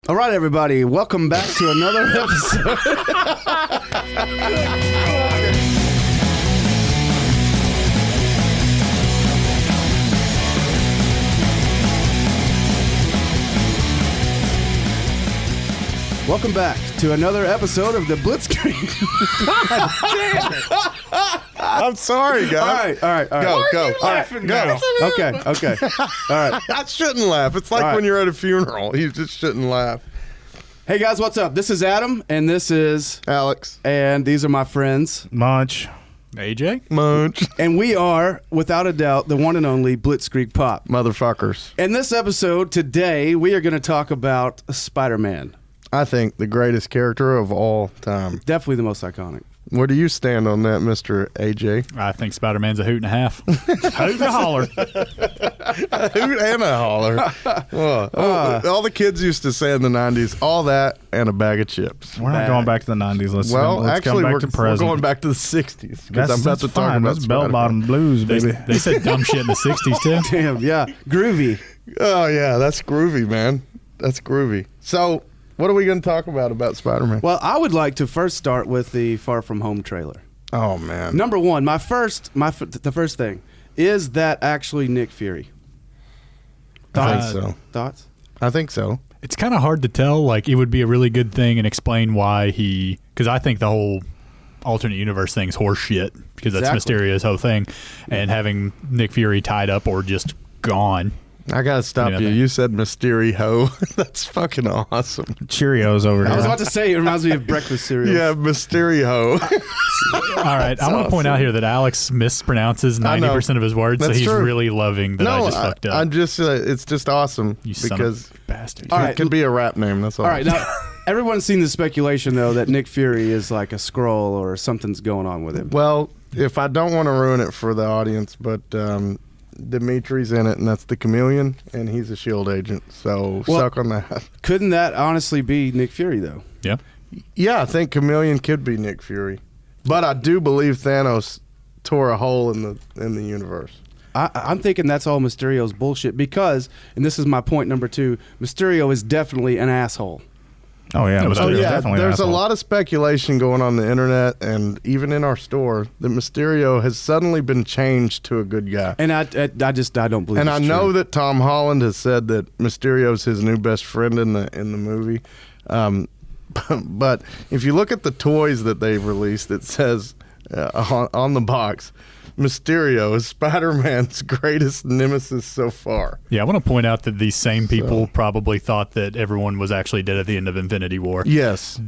All right, everybody, welcome back to another episode. Welcome back to another episode of the Blitzkrieg. God damn it. I'm sorry, guys. All right. Go. Go. Okay. All right. I shouldn't laugh. It's like when you're at a funeral. You just shouldn't laugh. Hey, guys, what's up? This is Adam, and this is Alex. And these are my friends. Munch. AJ? Munch. And we are, without a doubt, the one and only Blitzkrieg Pop. Motherfuckers. In this episode today, we are going to talk about Spider-Man. I think the greatest character of all time. Definitely the most iconic. Where do you stand on that, Mr. AJ? I think Spider-Man's a hoot and a half. Hoot and a holler. A hoot and a holler. All the kids used to say in the 90s, all that and a bag of chips. We're not going back to the 90s. Let's Actually, come back to we're present. going back to the 60s. That's I'm about to talk about That's bell-bottom blues, baby. They said dumb shit in the 60s, too. Damn, yeah. Groovy. Oh, yeah, that's groovy, man. That's groovy. So, what are we going to talk about Spider-Man? Well, I would like to first start with the Far From Home trailer. Oh, man. Number one, the first thing, is that actually Nick Fury? I think so. Thoughts? I think so. It's kind of hard to tell. Like, it would be a really good thing and explain why he... Because I think the whole alternate universe thing's horse shit, because that's Mysterio's whole thing. And having Nick Fury tied up or just gone... I gotta stop you. You said Mysterio. That's fucking awesome. Cheerios over here. I was about to say, it reminds me of breakfast cereal. Yeah, Mysterio. All right, I want to point out here that Alex mispronounces 90% of his words, That's so he's true. really loving that I just fucked up. I'm just, it's just awesome. You because son of a bastard. All right. it could be a rap name. That's all. All right, now, everyone's seen the speculation, though, that Nick Fury is like a Skrull or something's going on with him. Well, if I don't want to ruin it for the audience, but Dimitri's in it, and that's the Chameleon, and he's a S.H.I.E.L.D. agent, so suck on that. Couldn't that honestly be Nick Fury, though? Yeah. Yeah, I think Chameleon could be Nick Fury. But I do believe Thanos tore a hole in the universe. I'm thinking that's all Mysterio's bullshit because, and this is my point number two, Mysterio is definitely an asshole. Oh, yeah. Definitely there's a lot of speculation going on the internet and even in our store that Mysterio has suddenly been changed to a good guy. And I don't believe. And it's I know true. that Tom Holland has said that Mysterio's his new best friend in the movie. But if you look at the toys that they've released, it says on the box, Mysterio is Spider-Man's greatest nemesis so far. Yeah, I want to point out that these same people probably thought that everyone was actually dead at the end of Infinity War. Yes.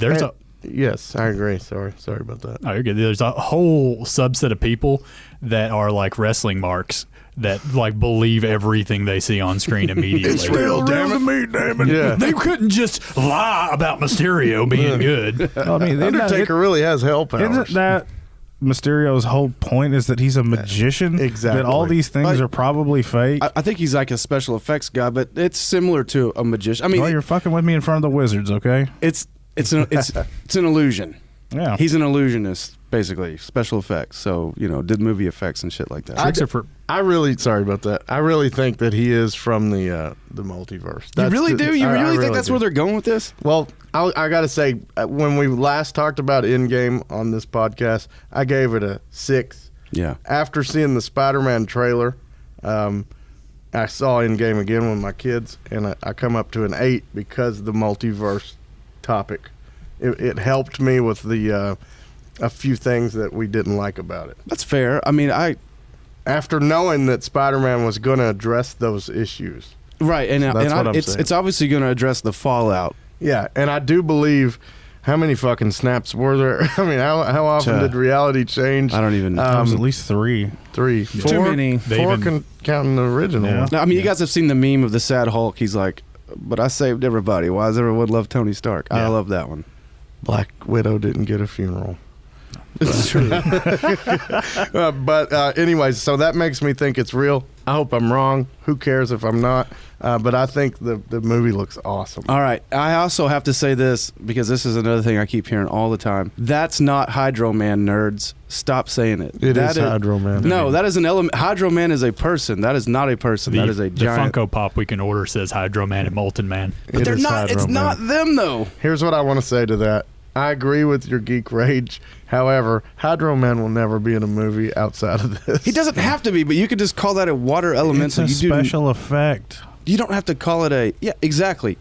Yes, I agree. Sorry about that. Oh, you're good. There's a whole subset of people that are like wrestling marks that like believe everything they see on screen immediately. It's real, damn it. me, damn it. Yeah. They couldn't just lie about Mysterio being good. I mean, Undertaker really has hell powers. Isn't that Mysterio's whole point is that he's a magician? Exactly. That all these things are probably fake? I think he's like a special effects guy, but it's similar to a magician. I mean, well, you're fucking with me in front of the wizards, okay? it's an illusion. Yeah. He's an illusionist, basically, special effects. So, did movie effects and shit like that. I really think that he is from the multiverse. You really do? You really think that's where they're going with this? Well, I got to say, when we last talked about Endgame on this podcast, I gave it a 6. Yeah. After seeing the Spider-Man trailer, I saw Endgame again with my kids, and I come up to an 8 because of the multiverse topic. It helped me with the a few things that we didn't like about it. That's fair. I mean, After knowing that Spider-Man was going to address those issues. Right, and it's obviously going to address the fallout. Yeah, and I do believe. How many fucking snaps were there? I mean, how often did reality change? I don't even know. It was at least 3. 3. 4, Too many. 4 counting the original one. I mean, you guys have seen the meme of the sad Hulk. He's like, but I saved everybody. Why does everyone love Tony Stark? Yeah. I love that one. Black Widow didn't get a funeral. It's true. But anyways, so that makes me think it's real. I hope I'm wrong. Who cares if I'm not? But I think the movie looks awesome. All right. I also have to say this because this is another thing I keep hearing all the time. That's not Hydro Man, nerds. Stop saying it. It is Hydro Man. No, that is an element. Hydro Man is a person. That is not a person. That is a giant. The Funko Pop we can order says Hydro Man and Molten Man. But they're not. It's not them though. Here's what I want to say to that. I agree with your geek rage. However, Hydro Man will never be in a movie outside of this. He doesn't have to be, but you could just call that a water elemental. It's a special effect. You don't have to call it a... Yeah, exactly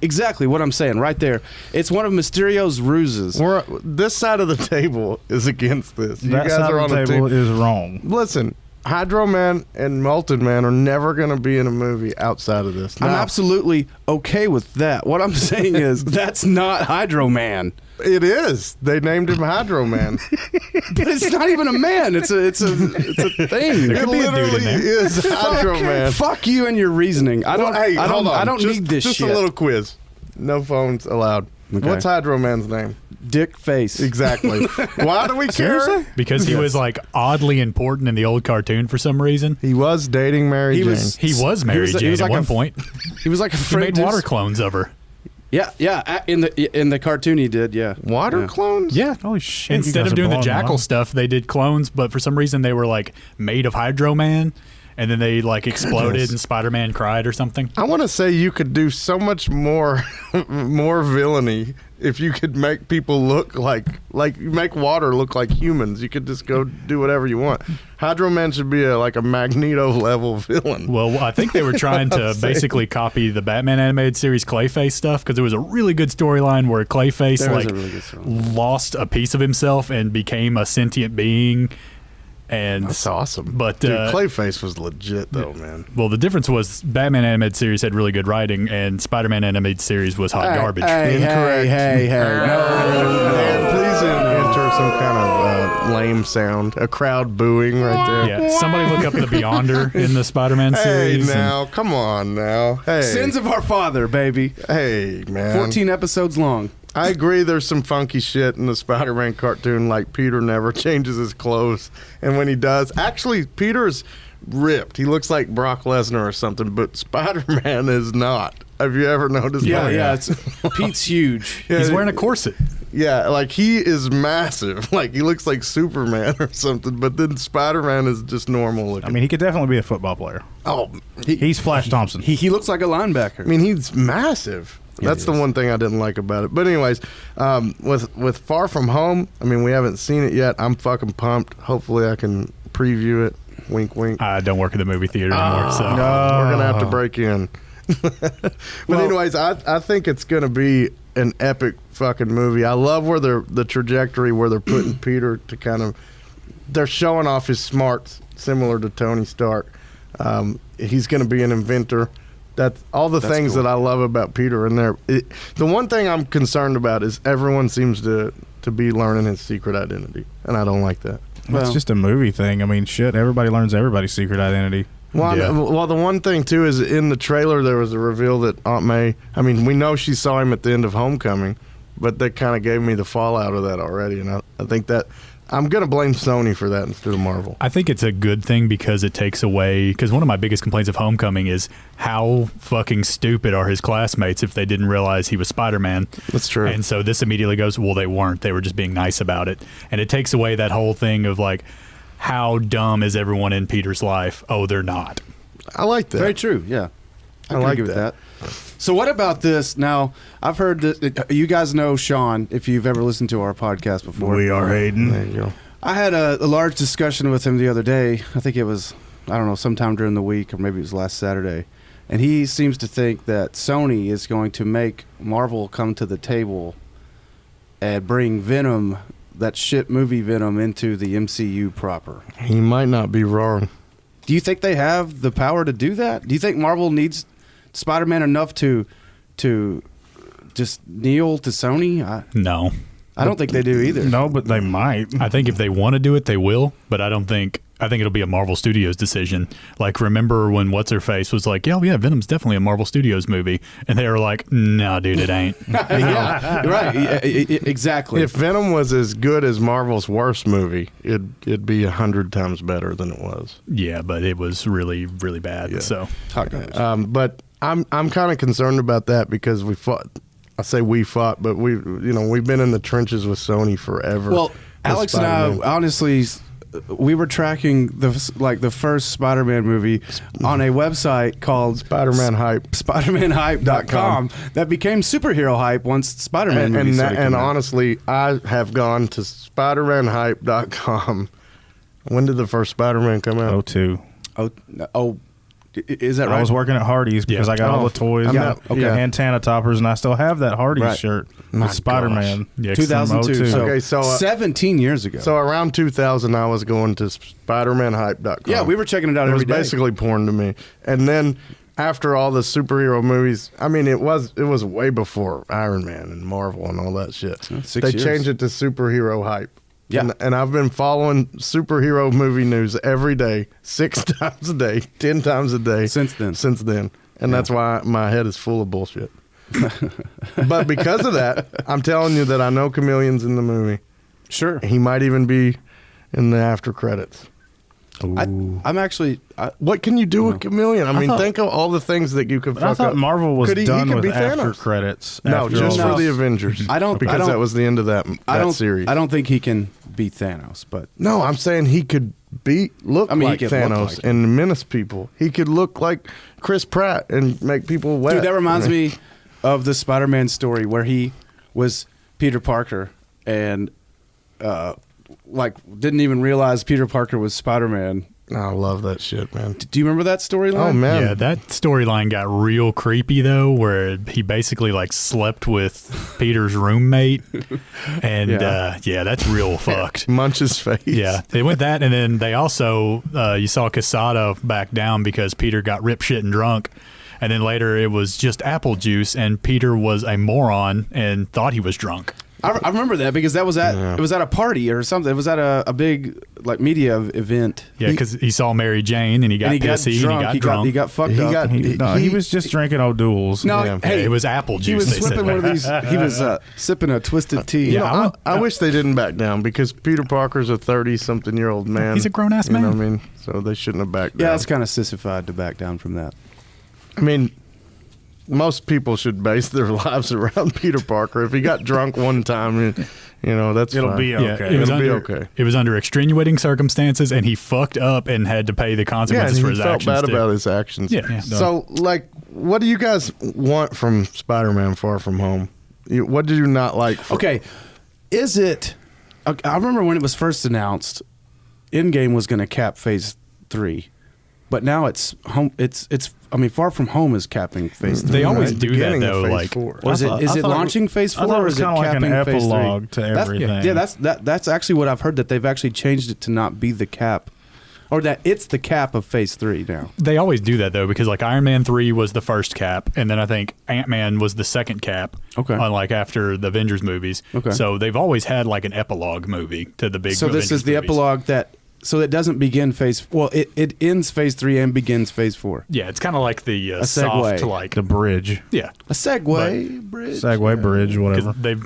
what I'm saying right there. It's one of Mysterio's ruses. This side of the table is against this. You That guys side are of on the table is wrong. Listen, Hydro Man and Molten Man are never going to be in a movie outside of this. I'm Now, absolutely okay with that. What I'm saying is that's not Hydro Man. it is. They named him Hydro Man. But it's not even a man. It's a thing. There It could be a dude in literally there. is Hydro Man. Fuck you and your reasoning. I don't. Hey, hold on. I don't Just- need this just shit. a little quiz. No phones allowed. Okay. What's Hydro Man's name? Dick face. Exactly. Why do we care? Seriously? Because he was like oddly important in the old cartoon for some reason. He was dating Mary He Jane. was- He was Mary he Jane was at like one a- point. He was like a He friend. made water clones of her. Yeah. In the cartoon, he did. Yeah. Water Yeah. clones? Yeah. Holy shit. you Instead guys of are doing the blowing me Jackal mind. stuff, they did clones, but for some reason they were like made of Hydro Man, and then they like exploded and Spider-Man cried or something. I want to say you could do so much more more villainy if you could make people look like you make water look like humans. You could just go do whatever you want. Hydro Man should be like a Magneto level villain. Well, I think they were trying to basically copy the Batman animated series Clayface stuff because there was a really good storyline where Clayface There was like a really good story. lost a piece of himself and became a sentient being. And That's awesome. But Dude, Clayface was legit though, man. well, the difference was Batman animated series had really good writing, and Spider-Man animated series was hot garbage. Incorrect. Hey. No. And please enter some kind of lame sound, a crowd booing right there. Yeah, somebody look up the Beyonder in the Spider-Man Hey series. and- now, come on now. Hey, Sins of Our Father, baby. hey man. 14 episodes long. I agree there's some funky shit in the Spider-Man cartoon, like Peter never changes his clothes. And when he does, actually, Peter's ripped. He looks like Brock Lesnar or something, but Spider-Man is not. Have you ever noticed that? Yeah. Pete's huge. Yeah, He's wearing a corset. Yeah, like he is massive. Like he looks like Superman or something, but then Spider-Man is just normal looking. I mean, he could definitely be a football player. oh, He's Flash Thompson. He looks like a linebacker. I mean, he's massive. That's the one thing I didn't like about it. But anyways, with Far From Home, I mean, we haven't seen it yet. I'm fucking pumped. Hopefully, I can preview it. Wink, wink. I don't work at the movie theater anymore, so We're gonna have to break in. But anyways, I think it's gonna be an epic fucking movie. I love where the trajectory where they're putting Peter to kind of they're showing off his smarts, similar to Tony Stark. He's gonna be an inventor. That's all the things cool. that I love about Peter in there. The one thing I'm concerned about is everyone seems to be learning his secret identity, and I don't like that. Well, it's just a movie thing. I mean, shit, everybody learns everybody's secret identity. Well, Yeah. well, the one thing too is in the trailer there was a reveal that Aunt May. I mean, we know she saw him at the end of Homecoming, but that kind of gave me the fallout of that already, and I think that I'm gonna blame Sony for that instead of Marvel. I think it's a good thing because it takes away. Because one of my biggest complaints of Homecoming is how fucking stupid are his classmates if they didn't realize he was Spider-Man. That's true. And so this immediately goes, well, they weren't. They were just being nice about it. And it takes away that whole thing of like, how dumb is everyone in Peter's life? Oh, they're not. I like that. Very true. Yeah, I can like agree with that. So what about this? Now I've heard that you guys know Sean. If you've ever listened to our podcast before, We are Hayden. There you go. I had a large discussion with him the other day. I think it was, I don't know, sometime during the week or maybe it was last Saturday. And he seems to think that Sony is going to make Marvel come to the table and bring Venom, that shit movie Venom, into the MCU proper. He might not be wrong. Do you think they have the power to do that? Do you think Marvel needs Spider-Man enough to just kneel to Sony? No. I don't think they do either. No, but they might. I think if they want to do it, they will. But I don't think I think it'll be a Marvel Studios decision. Like, remember when What's-Her-Face was like, yeah, Venom's definitely a Marvel Studios movie. And they were like, no, dude, it ain't. Yeah, right. Exactly. If Venom was as good as Marvel's worst movie, it'd be 100 times better than it was. Yeah, but it was really, really bad. Yeah. So, But I'm kind of concerned about that because we fought. I say we fought, but we've been in the trenches with Sony forever. Well, with Alex and I, Spider-Man. honestly, we were tracking the first Spider-Man movie on a website called Spider-Man Hype. SpiderManHype.com that became superhero hype once Spider-Man movies started And coming out. honestly, I have gone to SpiderManHype.com. When did the first Spider-Man come out? 02. Is that right? I was working at Hardee's because Yeah. I got all the toys, I'm got not- yeah. antenna toppers, and I still have that Hardee's Right. shirt My with Spider-Man. Yeah, 2002. from 02. So, Okay, so, 17 years ago. So around 2000, I was going to SpiderManHype.com. yeah, we were checking it out It was every day. basically porn to me. And then after all the superhero movies, I mean, it was way before Iron Man and Marvel and all that shit. 6 They years. changed it to superhero hype. Yeah. And I've been following superhero movie news every day, 6 times a day, 10 times a day. Since then. And that's why my head is full of bullshit. But because of that, I'm telling you that I know Chameleon's in the movie. Sure. He might even be in the after credits. I'm actually. What can you do with Chameleon? I mean, thought- think of all the things that you could But I fuck thought up. Marvel was Could he done could with be after Thanos. credits. No, after just all for this. the Avengers. I don't- because that was the end of that series. I don't think he can beat Thanos, but No, I'm saying he could look I mean, he like could look Thanos like him. and menace people. He could look like Chris Pratt and make people wet. dude, that reminds me of the Spider-Man story where he was Peter Parker and didn't even realize Peter Parker was Spider-Man. I love that shit, man. Do you remember that storyline? Oh man, yeah, that storyline got real creepy though, where he basically like slept with Peter's roommate, and Yeah. that's real fucked. munch his face. Yeah, they went that, and then they also you saw Quesada back down because Peter got rip shit and drunk, and then later it was just apple juice, and Peter was a moron and thought he was drunk. I remember that because that was at Yeah. it was at a party or something. It was at a big like media event. Yeah, because he saw Mary Jane and he got and he got pissy drunk. and he got drunk. He got fucked He up. got- He was just drinking O'Doul's. no, Yeah. hey, it was apple juice. he was they said. sipping one of these. He was sipping a twisted tea. You Yeah, know, I wish they didn't back down because Peter Parker's a 30-something-year-old man. He's a grown-ass You know man. what I mean? So they shouldn't have backed down. Yeah, it's kind of sissified to back down from that. I mean, most people should base their lives around Peter Parker. If he got drunk one time, that's It'll fine. be Yeah, okay. it was It'll be under, okay. It was under extenuating circumstances, and he fucked up and had to pay the Yeah, and consequences he for his felt actions. bad too. about his actions. Yeah. So, what do you guys want from Spider-Man Far From Home? What did you not like? Okay, is it? I remember when it was first announced, Endgame was going to cap Phase 3, but now it's home. It's. I mean, Far From Home is capping Phase 3. They always Right? do that Beginning of though. Phase Like 4. Was I thought- is I it thought it launching was- Phase I 4 thought it or was is it kinda like an capping Phase 3? epilogue to everything. Yeah, that's actually what I've heard, that they've actually changed it to not be the cap, or that it's the cap of Phase 3 now. they always do that though, because like Iron Man 3 was the first cap, and then I think Ant-Man was the second cap. Okay. Unlike after the Avengers movies. Okay. So they've always had like an epilogue movie to the big. So this Avengers is the movies. epilogue that. So it doesn't begin Phase. Well, it ends Phase 3 and begins Phase 4. Yeah, it's kind of like the A soft segue. like The bridge. yeah. A Segway bridge. Segway bridge, Because whatever. they've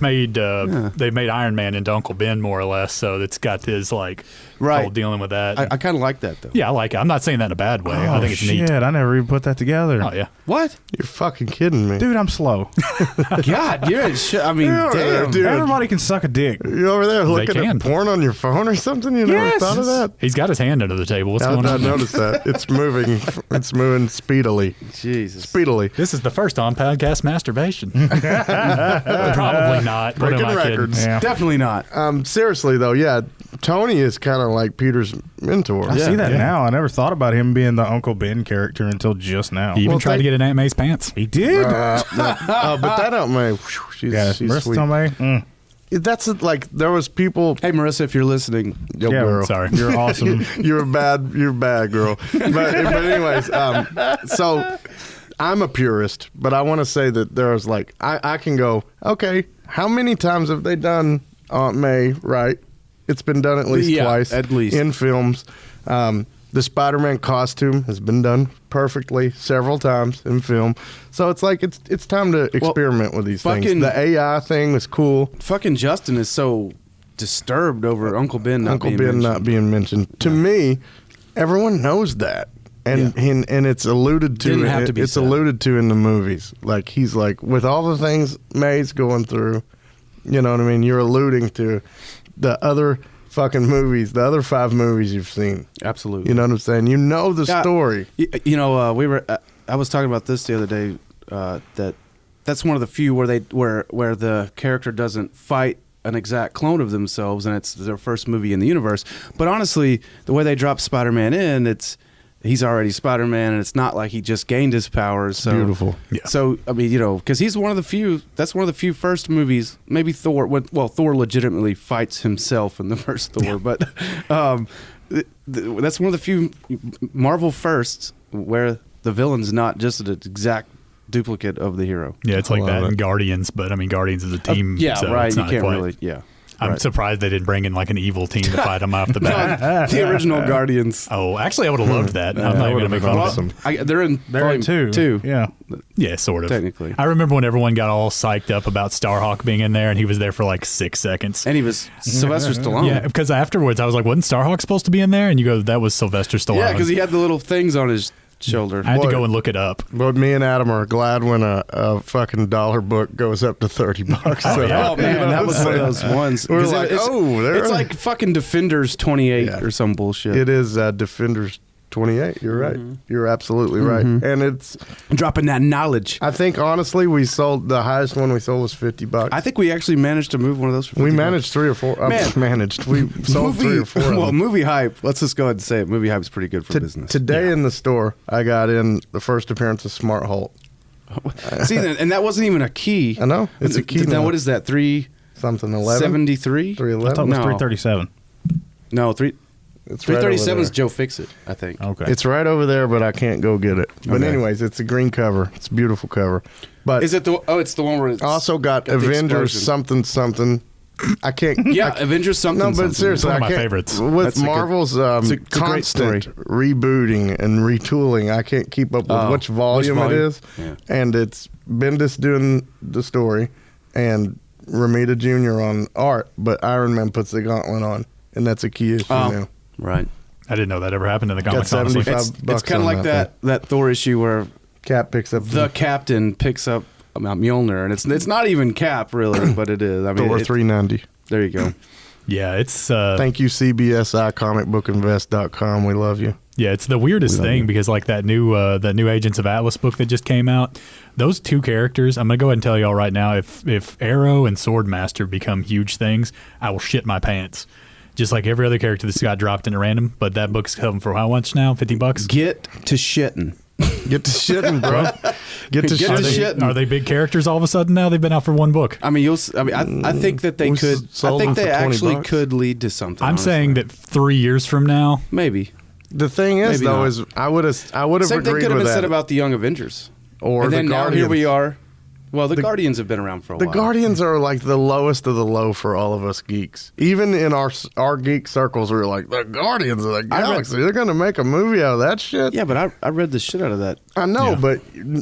made Iron Man into Uncle Ben more or less, so it's got his like Right. whole dealing with that. I kind of like that though. yeah, I like it. I'm not saying that in a bad way. I think it's shit, neat. I never even put that together. Oh yeah. What? You're fucking kidding me. Dude, I'm slow. God, you're in shit. I mean, Yeah, damn. dude. Everybody can suck a dick. You over there looking can. at porn on your phone or something? You never Yes. thought of that? He's got his hand under the table. What's going I on? noticed that. It's moving. It's moving speedily. Jesus. Speedily. This is the first on podcast masturbation. Probably not. What am Breaking I kidding? records. Yeah. Definitely not. Seriously though, yeah, Tony is kind of like Peter's mentor. I see that yeah. now. I never thought about him being the Uncle Ben character until just now. He even Well, tried to get in Aunt May's pants. He did. But that Aunt May, she's Marissa sweet. Tomei. Mm. That's like there was people. Hey, Marissa, if you're listening, Yo, Yeah, girl. Sorry. You're awesome. You're bad girl. But anyways, so I'm a purist, but I want to say that there's like I can go, okay, how many times have they done Aunt May right? It's been done at least Yeah, twice at least. in films. The Spider-Man costume has been done perfectly several times in film, so it's like it's time to experiment with these things. The AI thing was cool. Fucking Justin is so disturbed over Uncle Ben not being mentioned. To me, everyone knows that. And it's alluded to. Didn't have to be it's said. alluded to in the movies. Like he's like, with all the things May's going through, you know what I mean? You're alluding to the other fucking movies, the other 5 movies you've seen. Absolutely. You know what I'm saying? You know the story. You know, we were. I was talking about this the other day. That's one of the few where where the character doesn't fight an exact clone of themselves, and it's their first movie in the universe. But honestly, the way they drop Spider-Man in, he's already Spider-Man, and it's not like he just gained his powers. So beautiful. Yeah. So I mean, you know, because he's one of the few. That's one of the few first movies. Maybe Thor. Well, Thor legitimately fights himself in the first Thor, but that's one of the few Marvel firsts where the villain's not just an exact duplicate of the hero. Yeah, it's like that in Guardians, but I mean, Guardians is a team. Yeah, so right. It's You not can't quite. really. Yeah. I'm surprised they didn't bring in like an evil team to fight him off the bat. The original Guardians. Oh, actually, I would have loved that. I'm not even going to make fun of them. They're in two. Yeah. Yeah, sort of. Technically. I remember when everyone got all psyched up about Starhawk being in there, and he was there for like 6 seconds. And he was Sylvester Stallone. Yeah, because afterwards I was like, wasn't Starhawk supposed to be in there? And you go, that was Sylvester Stallone. Yeah, because he had the little things on his shoulder. I had to go and look it up. But me and Adam are glad when a fucking dollar book goes up to $30. Oh man, that was one of those ones. We're like, it's like fucking Defenders 28 or some bullshit. It is Defenders 28. You're right. You're absolutely right. And it's dropping that knowledge. I think honestly, we sold the highest one we sold was $50. I think we actually managed to move one of those. For $50. We managed 3 or 4. Managed. We sold 3 or 4. Well, Movie Hype. Let's just go ahead and say it. Movie Hype is pretty good for business. Today in the store, I got in the first appearance of Smart Hulk. See, and that wasn't even a key. I know it's a key. Now what is that? 373. 373. 311. I thought it was 337. No, 3. It's 337 is right Joe Fixit, I think. Okay. It's right over there, but I can't go get it. But anyways, it's a green cover. It's a beautiful cover. But is it the? Oh, it's the one where it's also got the Avengers explosion. something. I can't. Yeah, Avengers something. No, but something. seriously, One of I my can't, favorites. with That's a good- Marvel's it's a great story. constant rebooting and retooling. I can't keep up with which volume it is, and it's Bendis doing the story and Ramita Jr. on art, but Iron Man puts the gauntlet on, and that's a key issue now. Right. I didn't know that ever happened in the Got comics, honestly. $75 It's kind of on like that Thor issue where Cap picks up the captain picks up Mjolnir, and it's not even Cap really, but it is. I mean, Thor 390. There you go. Yeah, it's... Thank you, CBSI comicbookinvest.com. We love you. Yeah, it's the weirdest thing because like that new Agents of Atlas book that just came out, those two characters, I'm gonna go ahead and tell y'all right now, if Arrow and Swordmaster become huge things, I will shit my pants. Just like every other character that's got dropped into random, but that book's coming for how much now? $50? Get to shitting. Get to shitting, bro. Get to shitting. Are they big characters all of a sudden now? They've been out for one book. I mean, I think that they We could. I sold think them they for actually $20. could lead to something. I'm honestly. saying that 3 years from now, maybe. The thing is, Maybe though, not. is I would have Same thing agreed could have with been said that. about the Young Avengers. Or and the then now Guardians. here we are. Well, the Guardians have been around for a The while. Guardians are like the lowest of the low for all of us geeks. Even in our geek circles, we were like, the Guardians of the Galaxy. They're going to make a movie out of that shit. Yeah, but I read the shit out of that. I know, Yeah. but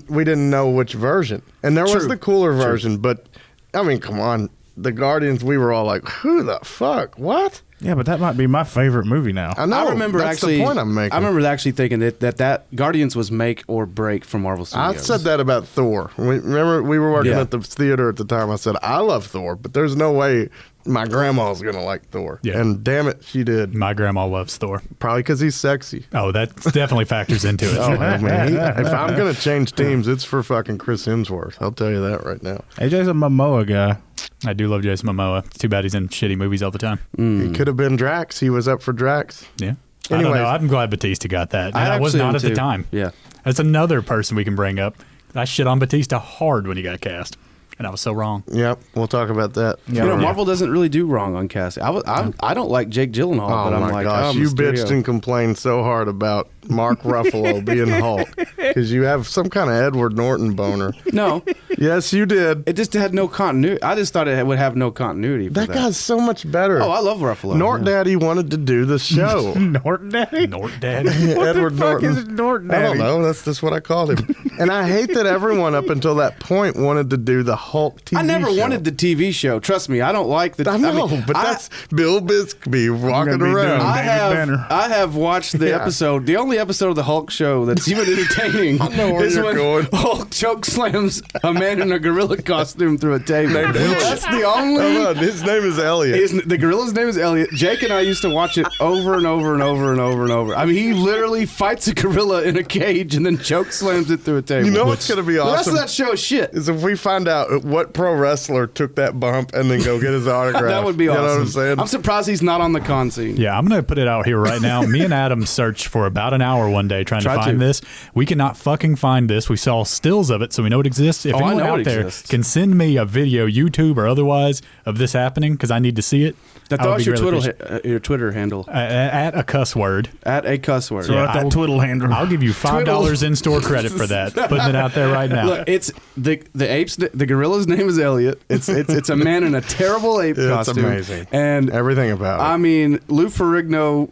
we didn't know which version. And there was True. the cooler version, but I mean, come on. The Guardians, we were all like, who the fuck? What? Yeah, but that might be my favorite movie now. I know. I remember that's actually. the point I'm making. I remember actually thinking that Guardians was make or break for Marvel I Studios. said that about Thor. Remember, we were working Yeah. at the theater at the time. I said, I love Thor, but there's no way my grandma's going to like Thor. Yeah. And damn it, she did. my grandma loves Thor. Probably because he's sexy. Oh, that definitely factors into it. Oh, man. If I'm going to change teams, it's for fucking Chris Hemsworth. I'll tell you that right now. AJ's a Momoa guy. I do love Jason Momoa. It's too bad he's in shitty movies all the time. He could have been Drax. He was up for Drax. Yeah. I don't Anyways. know. I'm glad Batista got that. And I was actually not am at the too. time. Yeah. That's another person we can bring up. I shit on Batista hard when he got cast. And I was so wrong. Yep, we'll talk about that. Yeah. You know, Marvel doesn't really do wrong on casting. I don't like Jake Gyllenhaal, Oh but I'm my like, gosh, oh, you Mysterio. bitched and complained so hard about Mark Ruffalo being Hulk because you have some kind of Edward Norton boner. No, Yes, you did. It just had no continuity. I just thought it would have no continuity. For That guy's so much better. Oh, I love Ruffalo. Nort Daddy wanted to do the show. Norton Daddy? Nort Daddy. Edward fuck Norton. is Norton I don't Daddy? know. That's just what I called him. And I hate that everyone up until that point wanted to do the Hulk TV I never show. wanted the TV show. Trust me, I don't like the. I know, but that's Bill Bixby walking be doing around. I David have Banner. I have watched the Yeah. episode. The only episode of the Hulk show that's even entertaining I know where is you're when going. Hulk choke slams a man in a gorilla costume through a table. Named Elliot. That's the only. Hold on, his name is Elliot. The gorilla's name is Elliot. Jake and I used to watch it over and over and over and over and over. I mean, he literally fights a gorilla in a cage and then choke slams it through a table. You know what's going to be The rest awesome? of that show is shit. Is if we find out what pro wrestler took that bump and then go get his autograph. That would be awesome. You know what I'm saying? I'm surprised he's not on the con scene. Yeah, I'm going to put it out here right now. Me and Adam searched for about an hour one day trying to Tried find to. this. We cannot fucking find this. We saw stills of it, so we know it exists. If Oh, I anyone know out it there exists. can send me a video, YouTube or otherwise, of this happening, because I need to see it. That I would was be your really Twitter, appreciative. your Twitter handle. At a cuss word. At a cuss word. So at that twiddle handle. I'll give you $5 in store credit for that. Putting it out there right now. Look, it's the apes. The gorilla's name is Elliot. It's a man in a terrible ape It's costume. amazing. And Everything about it. I mean, Lou Ferrigno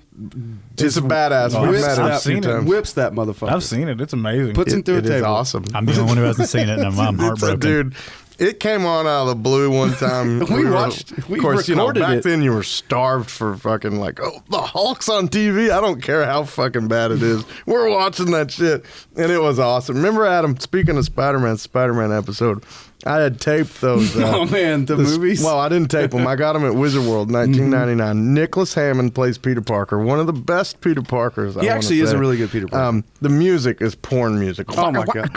It's a badass. Oh, We've whips met him a I've few seen it. times. whips that motherfucker. I've seen it. It's amazing. Puts him through a It is table. awesome. I'm the only one who hasn't seen it, and I'm It's a- heartbroken. dude, it came on out of the blue one time. We were- watched- we Of course, recorded back it. then you were starved for fucking like, oh, the Hulk's on TV. I don't care how fucking bad it is. We're watching that shit, and it was awesome. Remember, Adam? Speaking of Spider-Man episode. I had taped those. Oh, man, the movies? Well, I didn't tape them. I got them at Wizard World, 1999. Nicholas Hammond plays Peter Parker, one of the best Peter Parkers. He actually is a really good Peter Parker. The music is porn music. Oh my god!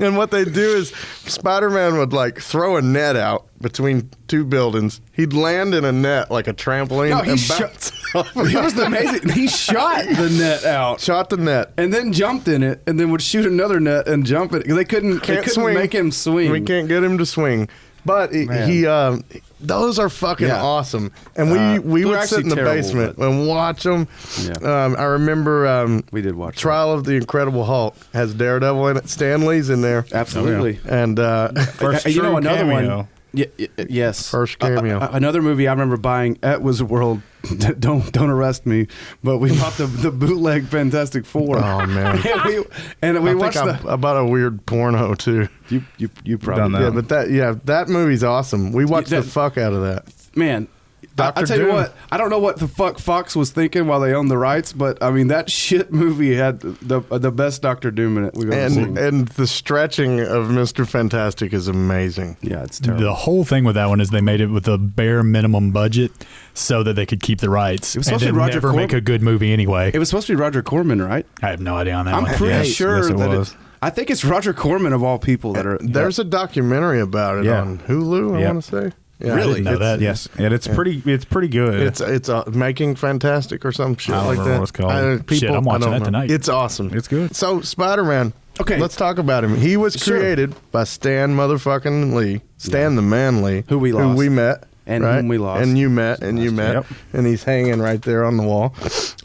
And what they do is Spider-Man would like throw a net out between two buildings. He'd land in a net like a trampoline No, and he bounce off. It was amazing. He shot the net out Shot the net. and then jumped in it, and then would shoot another net and jump it. They couldn't swing. make him swing. We can't get him to swing. But Man. those are fucking Yeah. awesome. And we they're would sit in the actually terrible, basement but- and watch them. Yeah. I remember We did watch Trial of the Incredible Hulk has Daredevil in it. Stan Lee's in there. Absolutely. And First You know true another cameo. one. Yes. First cameo. Another movie I remember buying at Wizard World. Don't arrest me, but we bought the bootleg Fantastic Four. Oh, man. and we I watched think I bought a weird porno too. you probably Done that. Yeah, but that movie's awesome. We watched the that- fuck out of that. Man, I Dr. tell you Doom. what, I don't know what the fuck Fox was thinking while they owned the rights, but I mean that shit movie had the best Doctor Doom in it we've ever seen. And the stretching of Mr. Fantastic is amazing. Yeah, it's terrible. The whole thing with that one is they made it with a bare minimum budget so that they could keep the rights It was and supposed to then be Roger never make Corman. a good movie anyway. It was supposed to be Roger Corman, right? I have no idea on that I'm one. pretty Yes, sure yes, it that was. I think it's Roger Corman of all people that are. There's a documentary about it Yeah. on Hulu, I Yep. want to say. I Yeah, didn't know it's- that. Yes, and it's pretty good. It's Making Fantastic or some shit I don't like remember that. what it's called. Shit, I'm watching I don't that know. tonight. It's awesome. It's good. So Spider-Man. Okay. let's talk about him. He was Sure. created by Stan motherfucking Lee, Stan the Man Lee, Who we lost. who we met. And right? whom we lost. And you met, and you met, Yep. and he's hanging right there on the wall.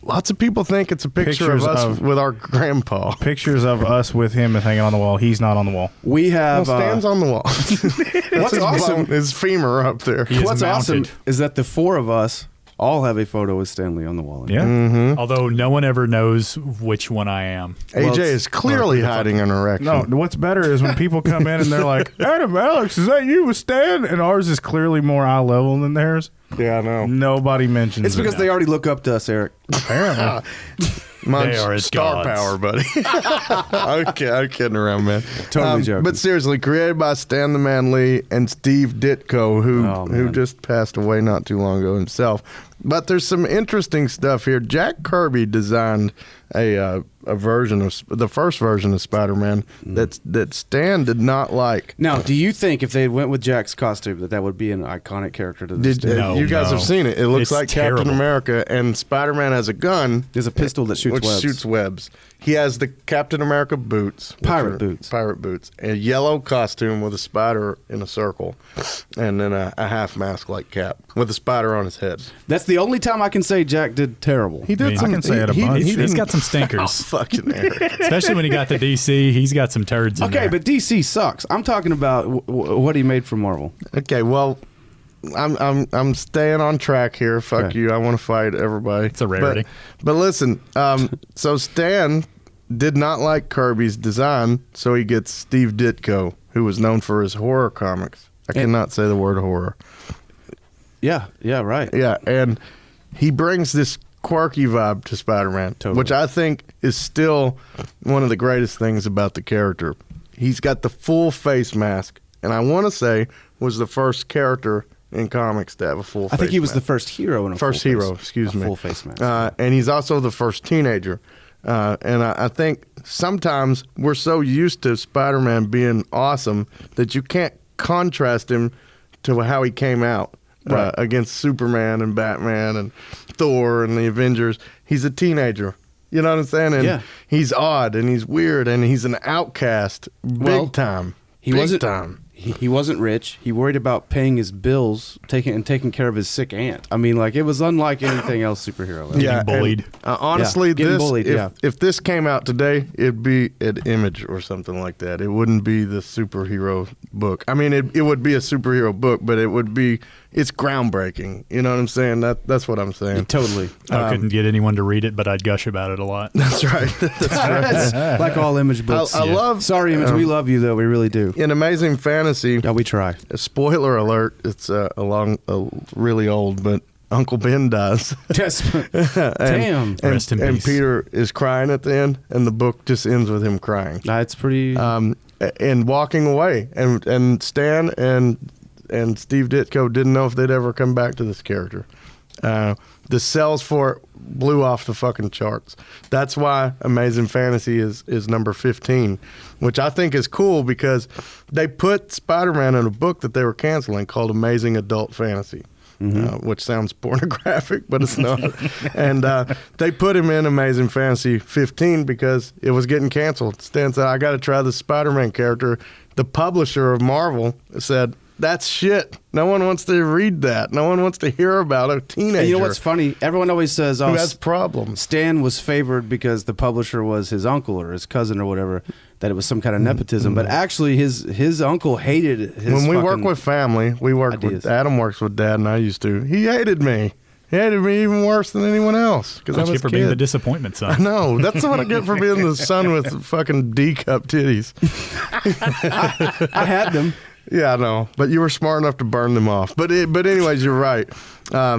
Lots of people think it's a picture of Pictures us of- with our grandpa. Pictures of us with him and hanging on the wall. He's not on the wall. We Well, have. Stan's on the wall. what's his awesome? his femur up there. He is What's awesome mounted. is that the four of us all have a photo with Stanley on the wall. Yeah. Mm-hmm. Although no one ever knows which one I am. AJ Well, is clearly hiding an erection. No, what's better is when people come in and they're like, Adam, Alex, is that you with Stan? And ours is clearly more eye level than theirs. Yeah, I know. Nobody mentions It's because it. they already look up to us, Eric. Apparently. Mine's They are as star gods. power, buddy. Okay, I'm kidding around, man. Totally joking. But seriously, created by Stan the Man Lee and Steve Ditko, who Oh, man. just passed away not too long ago himself. But there's some interesting stuff here. Jack Kirby designed a version of the first version of Spider-Man that Stan did not like. Now, do you think if they went with Jack's costume that would be an iconic character to this day? No, you guys no. have seen it? It looks It's like terrible. Captain America, and Spider-Man has a gun. There's a pistol that shoots which webs. shoots webs. He has the Captain America boots. which Pirate are boots. Pirate boots. A yellow costume with a spider in a circle. And then a half mask like cap with a spider on his head. That's the only time I can say Jack did terrible. He did I mean, some, I can say it a bunch. He's didn't- got some Oh, stinkers. fucking Eric. Especially when he got to DC, he's got some turds in Okay, there. but DC sucks. I'm talking about what he made for Marvel. Okay, well, I'm staying on track here. Fuck Okay. you. I want to fight everybody. It's a rarity. But listen, so Stan did not like Kirby's design, so he gets Steve Ditko, who was known for his horror comics. I cannot say the word horror. Yeah, right. Yeah, and he brings this quirky vibe to Spider-Man, Totally. which I think is still one of the greatest things about the character. He's got the full face mask, and I want to say was the first character in comics to have a full face I think he was the mask. first hero in a First full hero, face, excuse a me. full face mask. And he's also the first teenager. And I think sometimes we're so used to Spider-Man being awesome that you can't contrast him to how he came out Right. against Superman and Batman and Thor and the Avengers. He's a teenager. You know what I'm saying? And Yeah. he's odd and he's weird and he's an outcast Well, big time. he Big wasn't time. He wasn't rich. He worried about paying his bills, taking care of his sick aunt. I mean, like, it was unlike anything else superhero. Ever. Yeah, bullied. and, honestly, Yeah, getting this bullied, if, yeah. if this came out today, it'd be an Image or something like that. It wouldn't be the superhero book. I mean, it would be a superhero book, but it's groundbreaking. You know what I'm saying? That's what I'm saying. Totally. I couldn't get anyone to read it, but I'd gush about it a lot. That's right. That's right. That's like all Image books. I love. Sorry, Image. We love you, though. We really do. In Amazing Fantasy, Yeah, we try. spoiler alert, it's really old, but Uncle Ben dies. Damn. Rest in and peace. Peter is crying at the end, and the book just ends with him crying. That's pretty. And walking away. And Stan and Steve Ditko didn't know if they'd ever come back to this character. The sales for it blew off the fucking charts. That's why Amazing Fantasy is number 15, which I think is cool because they put Spider-Man in a book that they were canceling called Amazing Adult Fantasy. Which sounds pornographic, but it's not. And they put him in Amazing Fantasy 15 because it was getting canceled. Stan said, I got to try this Spider-Man character. The publisher of Marvel said, that's shit. No one wants to read that. No one wants to hear about a teenager and you know what's funny? Everyone always says, who "Oh, has problems. Stan was favored because the publisher was his uncle or his cousin or whatever." That it was some kind of nepotism, but actually, his uncle hated his. When we work fucking- with family, we work ideas. with, Adam works with Dad and I used to. He hated me. He hated me even worse than anyone else. Because I Thank was you for a being the kid. disappointment son. No, that's what I get for being the son with fucking D-cup titties. I had them. Yeah, I know, but you were smart enough to burn them off. But anyways, you're right.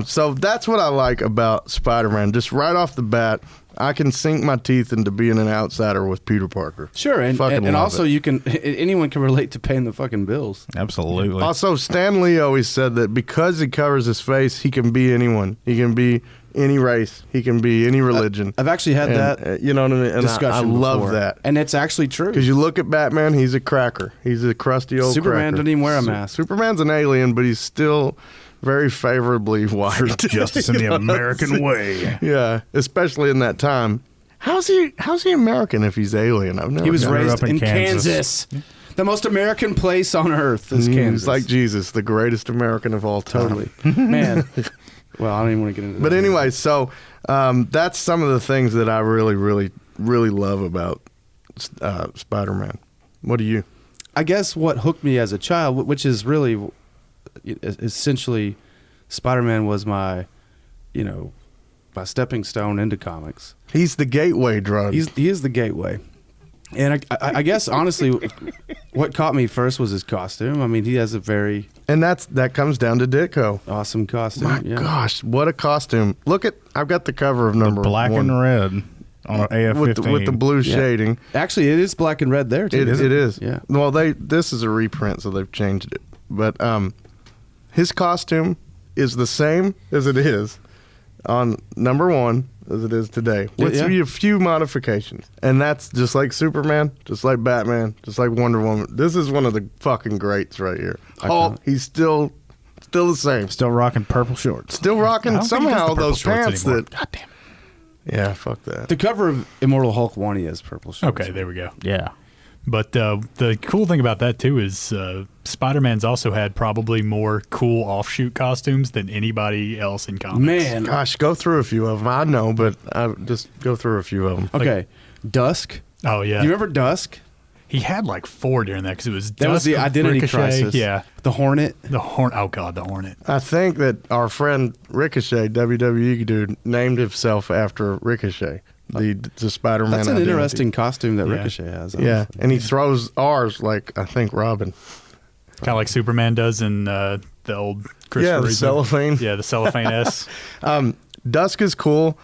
So that's what I like about Spider-Man. Just right off the bat, I can sink my teeth into being an outsider with Peter Parker. Sure, and Fucking love also it. anyone can relate to paying the fucking bills. Absolutely. Also, Stan Lee always said that because he covers his face, he can be anyone. He can be any race. He can be any religion. I've actually had And, that you know what I mean? And discussion. I love before. that. and it's actually true. Because you look at Batman, he's a cracker. He's a crusty old Superman cracker. doesn't even wear a mask. Superman's an alien, but he's still very favorably white. Justice in the American way. Yeah, especially in that time. How's he American if he's alien? I've never. He was got it. raised up in in Kansas. Kansas. The most American place on earth is He's Kansas. like Jesus, the greatest American of all time. Totally. Man. Well, I don't even want to get into that. But anyway, so that's some of the things that I really, really, really love about Spider-Man. What do you? I guess what hooked me as a child, which is really essentially Spider-Man was my stepping stone into comics. He's the gateway drug. He is the gateway. And I guess, honestly, what caught me first was his costume. I mean, he has a very and that comes down to Ditko. awesome costume. My yeah. gosh, what a costume! I've got the cover of number Black one and red on an AF-15. with the blue Yeah. shading. Actually, it is black and red there, too. It is. Yeah. Well, this is a reprint, so they've changed it. But his costume is the same as it is on number one as it is today, with Yeah. a few modifications. And that's just like Superman, just like Batman, just like Wonder Woman. This is one of the fucking greats right here. Hulk, he's still the same. Still rocking purple shorts. Still I rocking don't think he does somehow the purple those shorts pants anymore. that. God damn it. Yeah, fuck that. The cover of Immortal Hulk 1, he has purple shorts. Okay, there we go. Yeah. But the cool thing about that too is Spider-Man's also had probably more cool offshoot costumes than anybody else in comics. Man. Gosh, go through a few of them. I know, but I just go through a few of them. Okay. Dusk. Oh yeah, You remember Dusk? he had like 4 during that because it was That was the Dusk, identity Ricochet, crisis. Yeah, The Hornet. the Hornet. Oh god, the Hornet. I think that our friend Ricochet, WWE dude, named himself after Ricochet, the Spider-Man. That's an identity. interesting costume that Yeah. Ricochet has. Yeah, honestly. and he throws ours like I think Robin. Kind of like Superman does in the old Christopher Yeah, the Reeve cellophane. movie. Yeah, the cellophane S. Dusk is cool.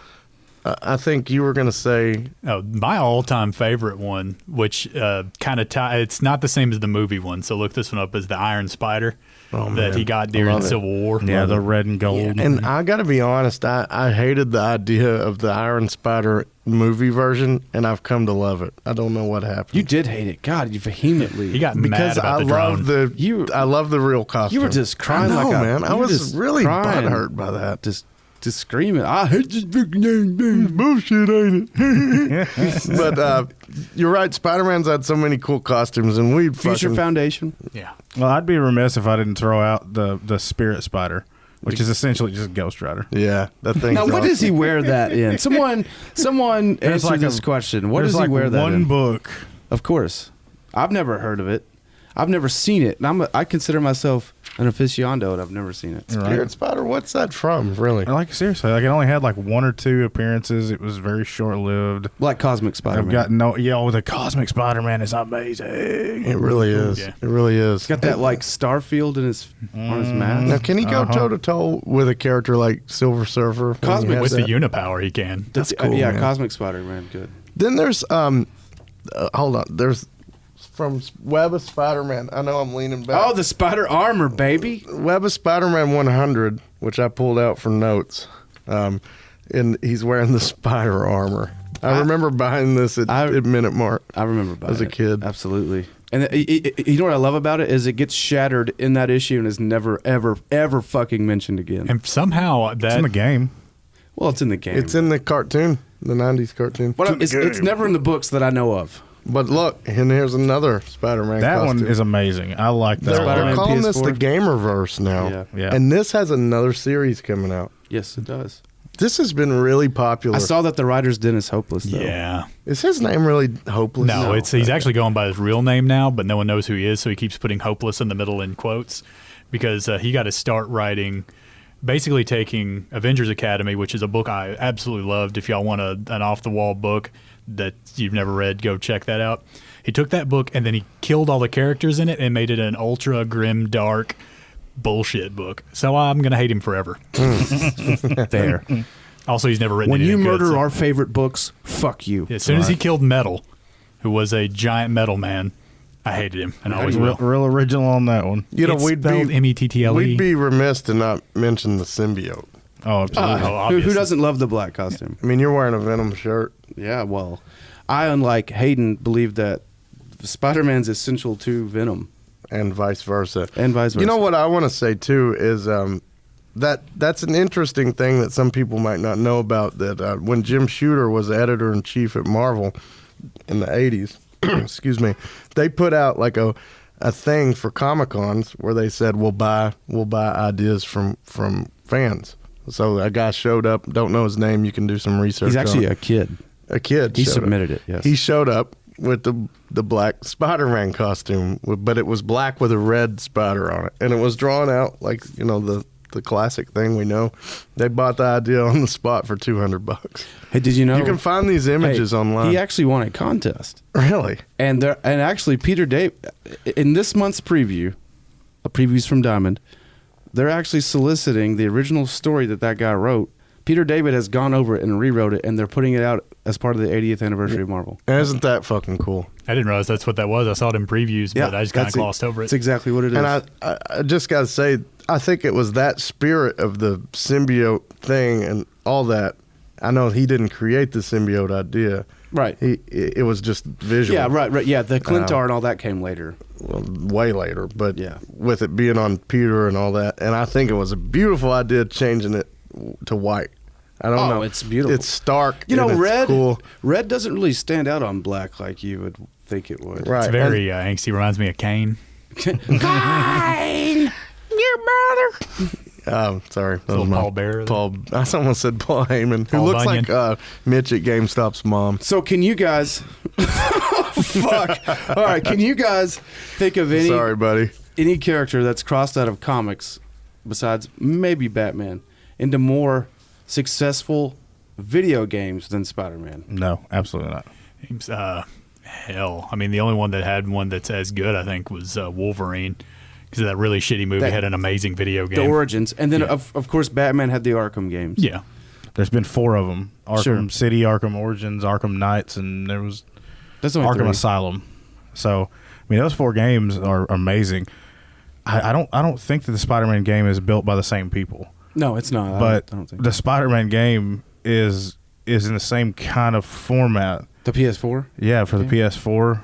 I think you were gonna say Oh, my all-time favorite one, which kind of it's not the same as the movie one. So look this one up, is the Iron Spider that man. he got I during love it. Civil War. Yeah, the red and gold. And I got to be honest, I hated the idea of the Iron Spider movie version, and I've come to love it. I don't know what happened. You did hate it. God, you vehemently. He got mad because about I the love drone. I love the real costume. You were just crying I know, like a man. I you were was just really crying. butthurt by that. Just screaming. I hate this Bullshit, ain't it? But you're right. Spider-Man's had so many cool costumes, and we Future Foundation. Yeah. Well, I'd be remiss if I didn't throw out the Spirit Spider, which is essentially just Ghost Rider. Yeah, that thing. Now, what does he wear that in? Someone There's answer like this a- question. What There's does he like wear that one in? book. Of course. I've never heard of it. I've never seen it. And I consider myself an aficionado, and I've never seen it. Spirit Spider? What's that from? Really? Like seriously, like it only had like 1 or 2 appearances. It was very short lived. Like Cosmic Spider-Man. I've got no. Yeah, the Cosmic Spider-Man is amazing. It really is. Yeah. It really is. He's got that like Starfield in his on his mask. Now, can he go toe to toe with a character like Silver Surfer? when he Cosmic has With the that? Unipower, he can. That's cool. Yeah, man. Cosmic Spider-Man. Good. Then there's hold on. There's from Web of Spider-Man. I know I'm leaning back. Oh, the spider armor, baby. Web of Spider-Man 100, which I pulled out for notes. And he's wearing the spider armor. I remember buying this at Minute Mart. I remember buying As a it. kid. Absolutely. And you know what I love about it is it gets shattered in that issue and is never, ever, ever fucking mentioned again. And somehow It's in that the game. Well, it's in the game. It's in the cartoon, the 90s cartoon. But it's never in the books that I know of. But look, and here's another Spider-Man That costume. one is amazing. I like that. They're, one. Spider-Man they're calling this the PS4. Gamerverse now. Yeah. Yeah. And this has another series coming out. Yes, it does. This has been really popular. I saw that the writer's den is hopeless, though. yeah. Is his name really Hopeless? No, he's actually going by his real name now, but no one knows who he is, so he keeps putting hopeless in the middle in quotes because he got to start writing, basically taking Avengers Academy, which is a book I absolutely loved. If y'all want an off-the-wall book that you've never read, go check that out. He took that book and then he killed all the characters in it and made it an ultra grim, dark bullshit book. So I'm going to hate him forever. There. Also, he's never written When you anything murder good, so- our favorite books, fuck you. As soon as he killed Metal, who was a giant metal man, I hated him and I always will. Real original on that one. You know, It's we'd spelled be M-E-T-T-L-E. we'd be remiss to not mention the symbiote. Oh, absolutely. Oh, who obviously. doesn't love the black costume? I mean, you're wearing a Venom shirt. Yeah, well, I, unlike Hayden, believe that Spider-Man's essential to Venom And vice versa. and vice versa. You know what I want to say too is that's an interesting thing that some people might not know about. That when Jim Shooter was editor in chief at Marvel in the '80s, excuse me, they put out like a thing for Comic Cons where they said we'll buy ideas from fans. So a guy showed up. Don't know his name. You can do some research. He's actually on a kid. a kid. He showed up. submitted it, yes. He showed up with the black Spider-Man costume, but it was black with a red spider on it, and it was drawn out like the classic thing we know. They bought the idea on the spot for $200. Hey, did you know? You can find these images online. He actually won a contest. Really? And actually, Peter Dave, in this month's preview, previews from Diamond, they're actually soliciting the original story that guy wrote. Peter David has gone over it and rewrote it, and they're putting it out as part of the 80th anniversary of Marvel. Isn't that fucking cool? I didn't realize that's what that was. I saw it in previews, but I just kind of glossed over it. That's exactly what it is. And I just got to say, I think it was that spirit of the symbiote thing and all that. I know he didn't create the symbiote idea. Right. It was just visual. Yeah, right. Yeah, the Clintar and all that came later. Well, way later, but Yeah. with it being on Peter and all that. And I think it was a beautiful idea changing it to white. I don't know. It's beautiful. It's stark. You know, and it's red. cool. Red doesn't really stand out on black like you would think it would. Right. It's very angsty. Reminds me of Kane. Kane, your brother. Sorry. That Little was my- Paul Bear there. Paul. I almost said Paul Heyman, who Paul looks Bunyan. like Mitch at GameStop's mom. So can you guys? Fuck. All right. Can you guys think of Sorry, buddy. any character that's crossed out of comics, besides maybe Batman, into more successful video games than Spider-Man? No, absolutely not. Hell, I mean, the only one that had one that's as good, I think, was Wolverine, because that really shitty movie That- had an amazing video The game. Origins, and then Yeah. of course Batman had the Arkham games. Yeah, There's been 4 of them: Arkham Sure. City, Arkham Origins, Arkham Knights, and there was That's only Arkham 3. Asylum. So, I mean, those 4 games are amazing. I don't think that the Spider-Man game is built by the same people, No, it's not. but I don't think the Spider-Man game is in the same kind of format. the PS4. Yeah, for the Yeah. PS4,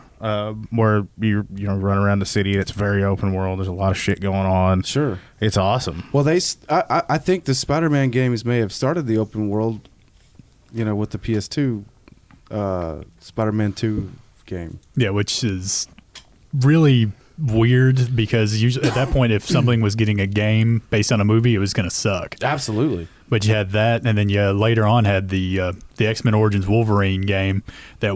where you run around the city. It's very open world. There's a lot of shit going on. Sure. It's awesome. Well, I think the Spider-Man games may have started the open world, with the PS2, Spider-Man 2 game. yeah, which is really weird because usually at that point, if something was getting a game based on a movie, it was going to suck. Absolutely. But you had that, and then you later on had the X-Men Origins Wolverine game. That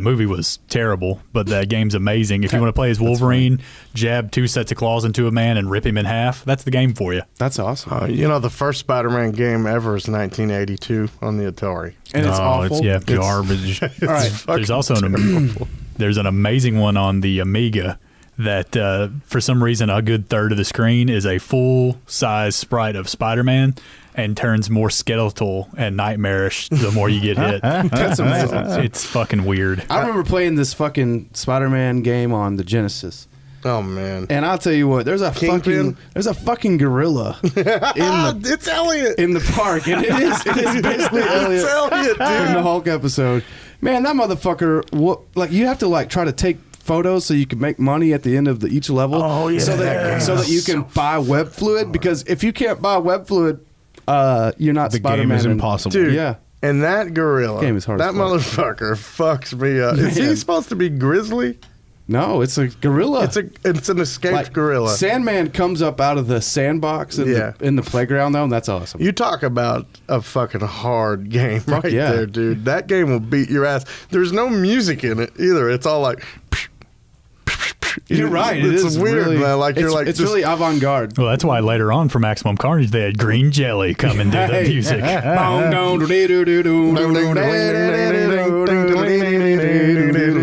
movie was terrible, but that game's amazing. If you want to play as Wolverine, jab 2 sets of claws into a man and rip him in half, that's the game for you. That's awesome. The first Spider-Man game ever is 1982 on the Atari. And it's awful. It's garbage. All right. There's also there's an amazing one on the Amiga that for some reason a good third of the screen is a full-size sprite of Spider-Man and turns more skeletal and nightmarish the more you get hit. That's amazing. It's fucking weird. I remember playing this fucking Spider-Man game on the Genesis. Oh man! And I'll tell you what, there's a Kingpin? fucking gorilla It's Elliot. in the park, and it is basically Elliot It's Elliot, from the dude. Hulk episode. Man, that motherfucker! You have to try to take photos so you can make money at the end of each level. Oh, yeah. so that you can buy web fluid, because if you can't buy web fluid, you're not The Spider-Man. game is and- impossible. Dude. Yeah. And that gorilla, Game is hard that as fuck. motherfucker fucks me up. Is he Man. supposed to be grizzly? No, it's a gorilla. It's an escaped gorilla. Sandman comes up out of the sandbox in the playground, though, and that's awesome. You talk about a fucking hard game Fuck right yeah. there, dude. That game will beat your ass. There's no music in it either. It's all like. You're right. It It's is weird, really, man. Like, you're it's, like it's just- really avant-garde. Well, that's why later on for Maximum Carnage they had Green Jelly come and do the music.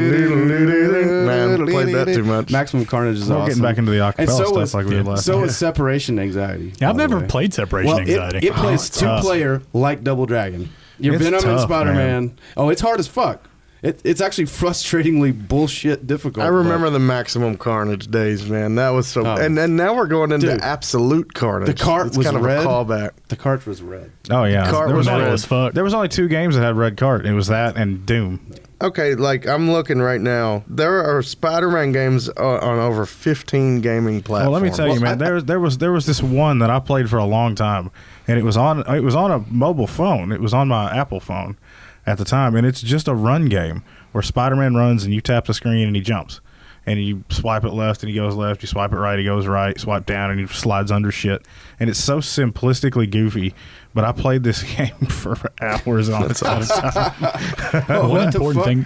Man, played that too much. Maximum Carnage is We're awesome. getting back into the acapella And so stuff is- like we did last So time. is Separation Anxiety. by I've the never way. played Separation Well, Anxiety. it plays it's tough. 2-player like Double Dragon. You're It's Venom and tough, Spider-Man. Oh, it's hard as fuck. It's actually frustratingly bullshit difficult. I remember the Maximum Carnage days, man. That was so. Oh. And then now we're going into Dude. Absolute Carnage. The cart it's was kind of red. a callback. the cart was red. Oh yeah, Cart there was was only, red. as fuck. there was only 2 games that had red cart. It was that and Doom. Okay, like I'm looking right now. There are Spider-Man games on over 15 gaming platforms. Well, let me tell you, man. There was this one that I played for a long time, and it was on a mobile phone. It was on my Apple phone at the time, and it's just a run game where Spider-Man runs and you tap the screen and he jumps, and you swipe it left and he goes left. You swipe it right, he goes right. Swipe down and he slides under shit, and it's so simplistically goofy. But I played this game for hours on it. Oh, One what the important fuck? thing.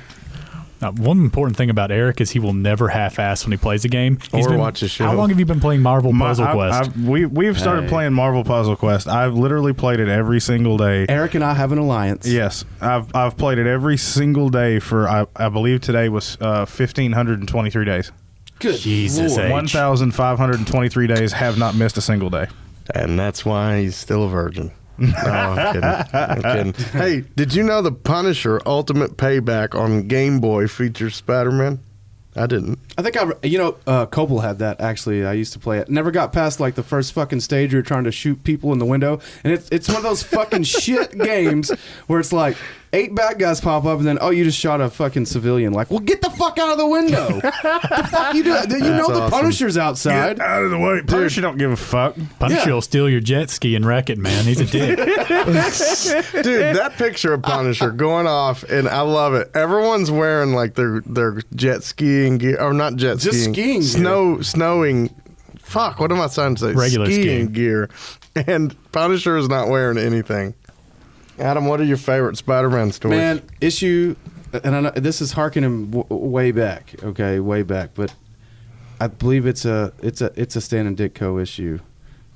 One important thing about Eric is he will never half-ass when he plays a game. Or watch a show. How long have you been playing Marvel Puzzle Quest? We've started Hey. playing Marvel Puzzle Quest. I've literally played it every single day. Eric and I have an alliance. Yes, I've played it every single day for I believe today was 1,523 days. Good Jesus, Lord. eh? 1,523 days, have not missed a single day. And that's why he's still a virgin. No, I'm kidding. I'm kidding. Hey, did you know the Punisher Ultimate Payback on Game Boy features Spider-Man? I didn't. I think Copel had that actually. I used to play it. Never got past like the first fucking stage. You're trying to shoot people in the window, and it's one of those fucking shit games where it's like 8 bad guys pop up, and then you just shot a fucking civilian. Like, well, get the fuck out of the window. The fuck you do? You know the awesome. Punisher's outside. out of the way, Punisher don't give a fuck. Punisher Yeah. will steal your jet ski and wreck it, man. He's a dick. Dude, that picture of Punisher going off, and I love it. Everyone's wearing like their jet skiing gear, or not jet Just skiing, skiing gear. snowing fuck, what am I trying to say? Regular skiing gear. And Punisher is not wearing anything. Adam, what are your favorite Spider-Man stories? Man, issue, and I know, this is harkening way back, okay, way back, but I believe it's a Stan and Ditko issue,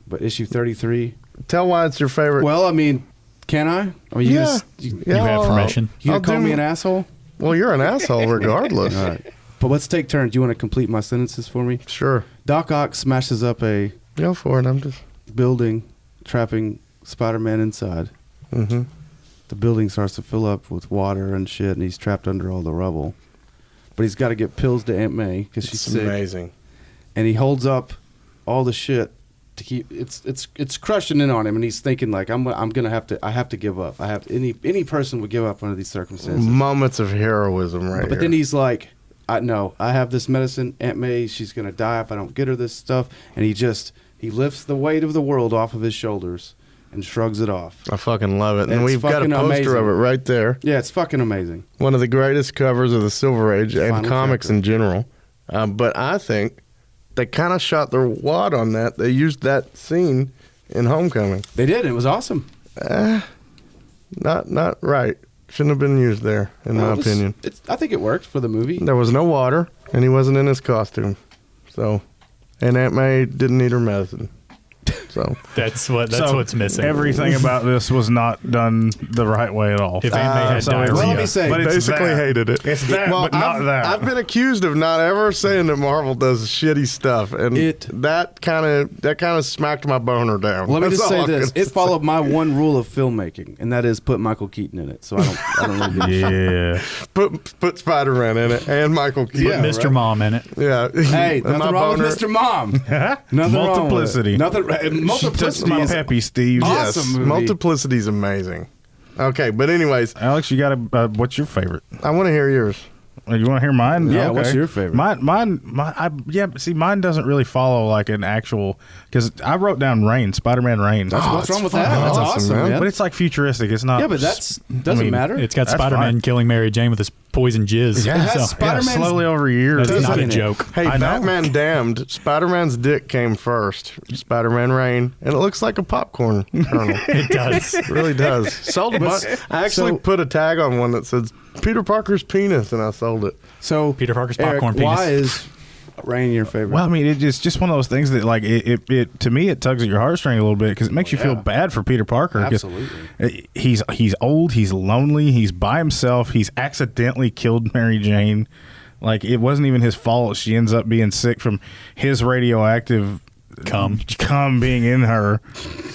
but issue 33. Tell why it's your favorite. Well, I mean, can I? I mean, yeah. You have permission. You gonna call me an asshole? Well, you're an asshole regardless. All right. But let's take turns. Do you want to complete my sentences for me? Sure. Doc Ock smashes up a Go for it. I'm just. building, trapping Spider-Man inside. Mm-hmm. The building starts to fill up with water and shit, and he's trapped under all the rubble. But he's got to get pills to Aunt May because she's sick. Amazing. And he holds up all the shit to keep. It's crushing in on him, and he's thinking like, I have to give up. I have to, any person would give up under these circumstances. Moments of heroism, right? But then he's like, I have this medicine. Aunt May, she's gonna die if I don't get her this stuff. And he lifts the weight of the world off of his shoulders and shrugs it off. I fucking love it. And It's we've got a fucking poster amazing. of it right there. Yeah, it's fucking amazing. One of the greatest covers of the Silver Age and Final comics chapter. in general. But I think they kind of shot their wad on that. They used that scene in Homecoming. They did. It was awesome. Not right. Shouldn't have been used there, in my opinion. I think it worked for the movie. There was no water, and he wasn't in his costume. So, and Aunt May didn't need her medicine. So That's what's missing. Everything about this was not done the right way at all. If Aunt May had diarrhea. Well, let me say, But it's basically that. hated it. It's that, but not that. I've been accused of not ever saying that Marvel does shitty stuff, and that kind of smacked my boner down. let me That's just all say I'm this: gonna it followed my one rule of filmmaking, and that is put Michael Keaton in it. So I don't really give a shit. Yeah. Put Spider-Man in it and Michael Keaton. Yeah, Mr. right. Mom in it. Yeah. Hey, And nothing wrong with Mr. Mom. Nothing Multiplicity. Wrong with it. Multiplicity My is peppy, Steve. Yes, Awesome movie. Multiplicity is amazing. Okay, but anyways, Alex, you got what's your favorite? I want to hear yours. You want to hear mine? Yeah, what's your favorite? Mine doesn't really follow like an actual, because I wrote down Rain, Spider-Man Rain. What's wrong with that? That's awesome, man. But it's like futuristic. It's not. Yeah, but doesn't matter. It's got That's Spider-Man fine. killing Mary Jane with his poison jizz. It has So, Spider-Man's- slowly over years. that's not a in it. joke. Hey, I know. Batman Damned, Spider-Man's dick came first. Spider-Man Rain, and it looks like a popcorn kernel. It does. It really does. Sold a bunch. I actually put a tag on one that says Peter Parker's penis, and I sold it. So Peter Parker's Eric, popcorn penis. why is Rain your favorite? Well, I mean, it's just one of those things that, like, it to me, it tugs at your heartstring a little bit because it makes you feel bad for Peter Parker. 'Cause Absolutely. He's old, he's lonely, he's by himself, he's accidentally killed Mary Jane. Like, it wasn't even his fault. She ends up being sick from his radioactive cum being in her.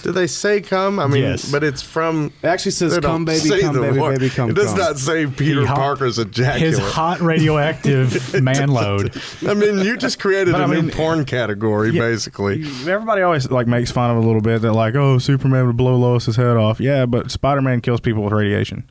Did they say cum? I mean, Yes. but it's from. It actually says they come don't baby, say come the baby, word. baby, come. It does come. not say Peter Parker's ejaculate. His hot radioactive man load. I mean, you just created But a I new mean, porn category, basically. Everybody always like makes fun of it a little bit. They're like, "Oh, Superman would blow Lois's head off." Yeah, but Spider-Man kills people with radiation.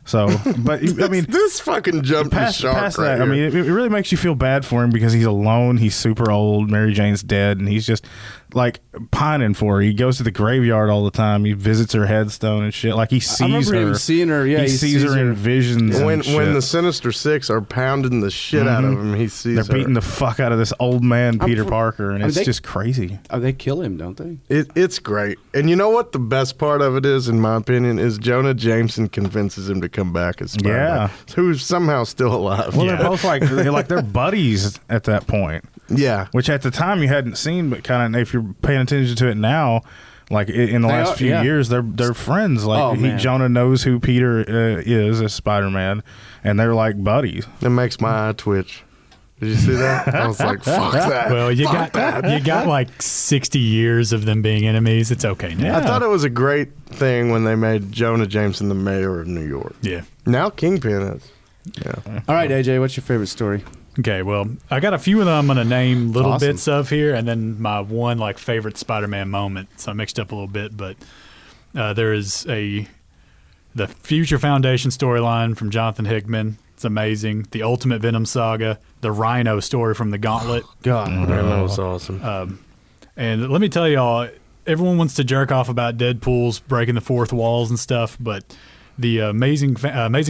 So, but I mean, this fucking jumped the shark past right that, I here. mean, it really makes you feel bad for him because he's alone. He's super old. Mary Jane's dead, and he's just like pining for her. He goes to the graveyard all the time. He visits her headstone and shit. Like he sees I remember her. him seeing her. Yeah, he sees her in visions. when and shit. the Sinister Six are pounding the shit out of him, he sees They're her. beating the fuck out of this old man, Peter Parker, and I mean, it's they- just crazy. They kill him, don't they? It's great. And you know what the best part of it is, in my opinion, is Jonah Jameson convinces him to come back as Spider-Man. Yeah. Who's somehow still alive. Well, they're both like they're buddies at that point. Yeah. Which at the time you hadn't seen, but kind of if you're paying attention to it now, like in the They last are, few yeah. years, they're friends. Like Oh, man. Jonah knows who Peter is as Spider-Man, and they're like buddies. It makes my eye twitch. Did you see that? I was like, fuck that. Well, you Fuck got that. you got like 60 years of them being enemies. It's okay now. I thought it was a great thing when they made Jonah Jameson the mayor of New York. Yeah. Now Kingpin is. Yeah. All right, AJ, what's your favorite story? Okay, well, I got a few of them I'm going to name little Awesome. bits of here, and then my one like favorite Spider-Man moment. So I mixed up a little bit, but there is the Future Foundation storyline from Jonathan Hickman. It's amazing. The Ultimate Venom saga, the Rhino story from the Gauntlet. God, That was awesome. And let me tell y'all, everyone wants to jerk off about Deadpool's breaking the fourth walls and stuff, but the Amazing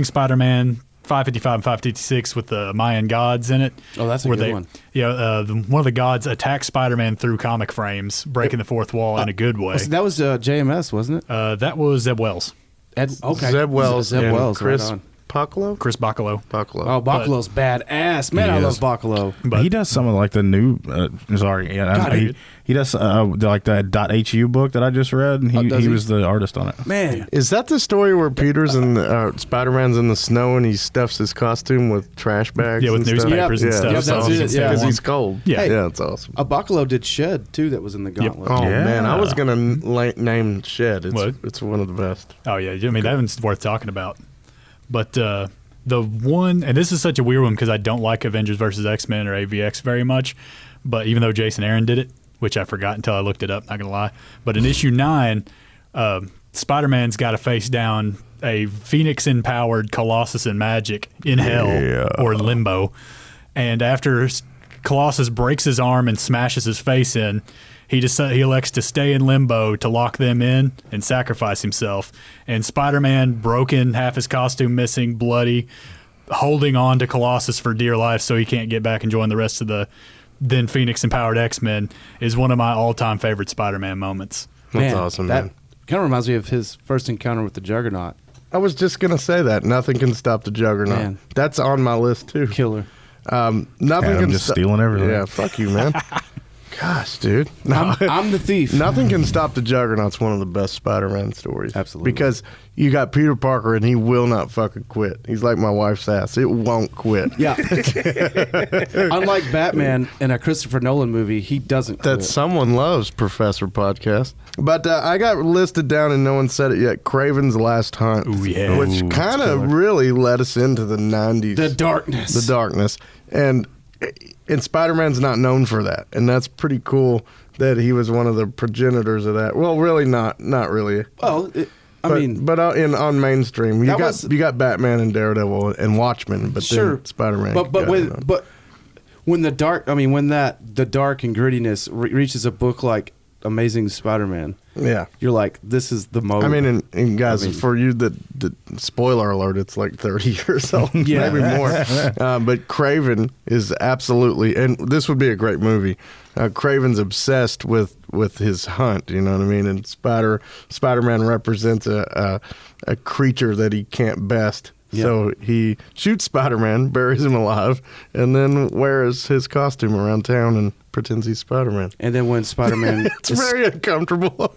Spider-Man 555 and 556 with the Mayan gods in it. Oh, that's a where good one. Yeah, one of the gods attacks Spider-Man through comic frames, breaking the fourth wall in a good way. That was JMS, wasn't it? That was Zeb Wells. Okay. Zeb Wells, Zeb and Wells, Chris right on. Bacalo. Chris Bacalo. Oh, Bacalo's badass. Man, He I love is. Bacalo. But he does some of like the new. He does like that .hu book that I just read, and does he he? was the artist on it. Man, Is that the story where Peter's and Spider-Man's in the snow and he stuffs his costume with trash bags? yeah, with and stuff? newspapers and Yeah. stuff. Yeah, so that's he it, can stay yeah. Because warm. he's cold. Yeah. Yeah, that's awesome. Bacalo did Shed, too, that was in the Gauntlet. Oh, Yeah. man. I was going to name Shed. What? It's one of the best. Oh yeah, I mean that one's worth talking about. But the one, and this is such a weird one because I don't like Avengers versus X-Men or AVX very much. But even though Jason Aaron did it, which I forgot until I looked it up, not gonna lie. But in issue 9, Spider-Man's got to face down a Phoenix-empowered Colossus in magic in hell or limbo, and after Colossus breaks his arm and smashes his face in, he elects to stay in limbo to lock them in and sacrifice himself. And Spider-Man, broken, half his costume missing, bloody, holding on to Colossus for dear life so he can't get back and join the rest of the then Phoenix-empowered X-Men, is one of my all-time favorite Spider-Man moments. That's awesome, That man. kind of reminds me of his first encounter with the Juggernaut. I was just going to say that. Nothing can stop the Juggernaut. Man. That's on my list, too. Killer. Nothing Adam can just stop. stealing everything. Yeah, fuck you, man. Gosh, dude. No. I'm the thief. Nothing Can Stop the Juggernaut's one of the best Spider-Man stories. Absolutely. Because you got Peter Parker and he will not fucking quit. He's like my wife's ass. It won't quit. Yeah. Unlike Batman in a Christopher Nolan movie, he doesn't That quit. someone loves, Professor Podcast. But I got listed down and no one said it yet. Craven's Last Hunt. Ooh, yeah. Which Ooh, kind of really led us into the 90s. The darkness. The darkness. And Spider-Man's not known for that. And that's pretty cool that he was one of the progenitors of that. Well, really not really. Well, But on mainstream, you that got Batman and Daredevil and Watchmen, but sure, then Spider-Man. But when the dark, the dark and grittiness reaches a book like Amazing Spider-Man, yeah. you're like, this is the mode. I mean, and guys, I mean- for you, that spoiler alert, it's like 30 years old, Yeah. maybe more. But Craven is absolutely, and this would be a great movie. Craven's obsessed with his hunt, you know what I mean? And Spider-Man represents a creature that he can't best. Yeah. So he shoots Spider-Man, buries him alive, and then wears his costume around town and pretends he's Spider-Man. And then when Spider-Man It's very uncomfortable.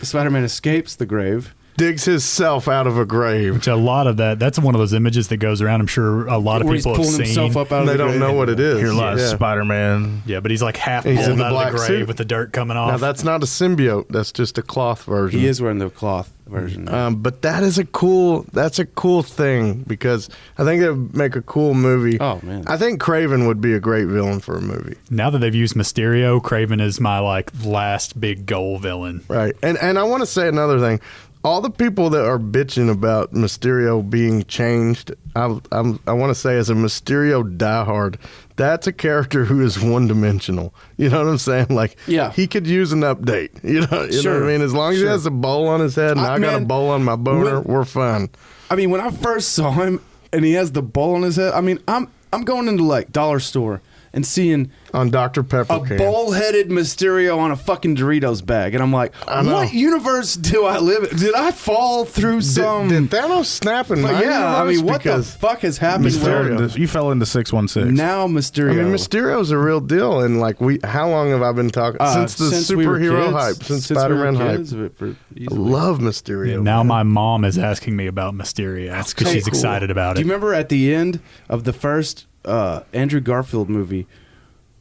Spider-Man escapes the grave. Digs himself out of a grave. Which a lot of that's one of those images that goes around. I'm sure a lot of Where he's people have pulling seen. himself up out of They the don't grave. know what it is. Hear a lot of Yeah. Spider-Man. Yeah, but he's like half He's pulled in the out of black the grave suit. with the dirt coming off. Now that's not a symbiote. That's just a cloth version. He is wearing the cloth version. But that's a cool thing because I think it would make a cool movie. Oh, man. I think Craven would be a great villain for a movie. Now that they've used Mysterio, Craven is my last big goal villain. Right. And I want to say another thing. All the people that are bitching about Mysterio being changed, I want to say as a Mysterio diehard, that's a character who is one-dimensional. You know what I'm saying? Like, Yeah. he could use an update. You know what Sure. I mean? As long as he Sure. has a bowl on his head and I got a Man, bowl on my boner, when- we're fine. When I first saw him and he has the bowl on his head, I'm going into like dollar store and seeing On Dr. Pepper a can. bowl-headed Mysterio on a fucking Doritos bag, and I'm like, I know. what universe do I live in? Did I fall through some? Did Thanos snap in But my yeah, universe? what the Because fuck has happened? Mysterio. You fell into 616. Now Mysterio. I mean, Mysterio's a real deal, and like how long have I been talking since the we were superhero kids, hype, since we were Spider-Man hype? kids, I easily. love Mysterio. And now man. my mom is asking me about Mysterio because she's cool. excited about Do it. you remember at the end of the first Andrew Garfield movie,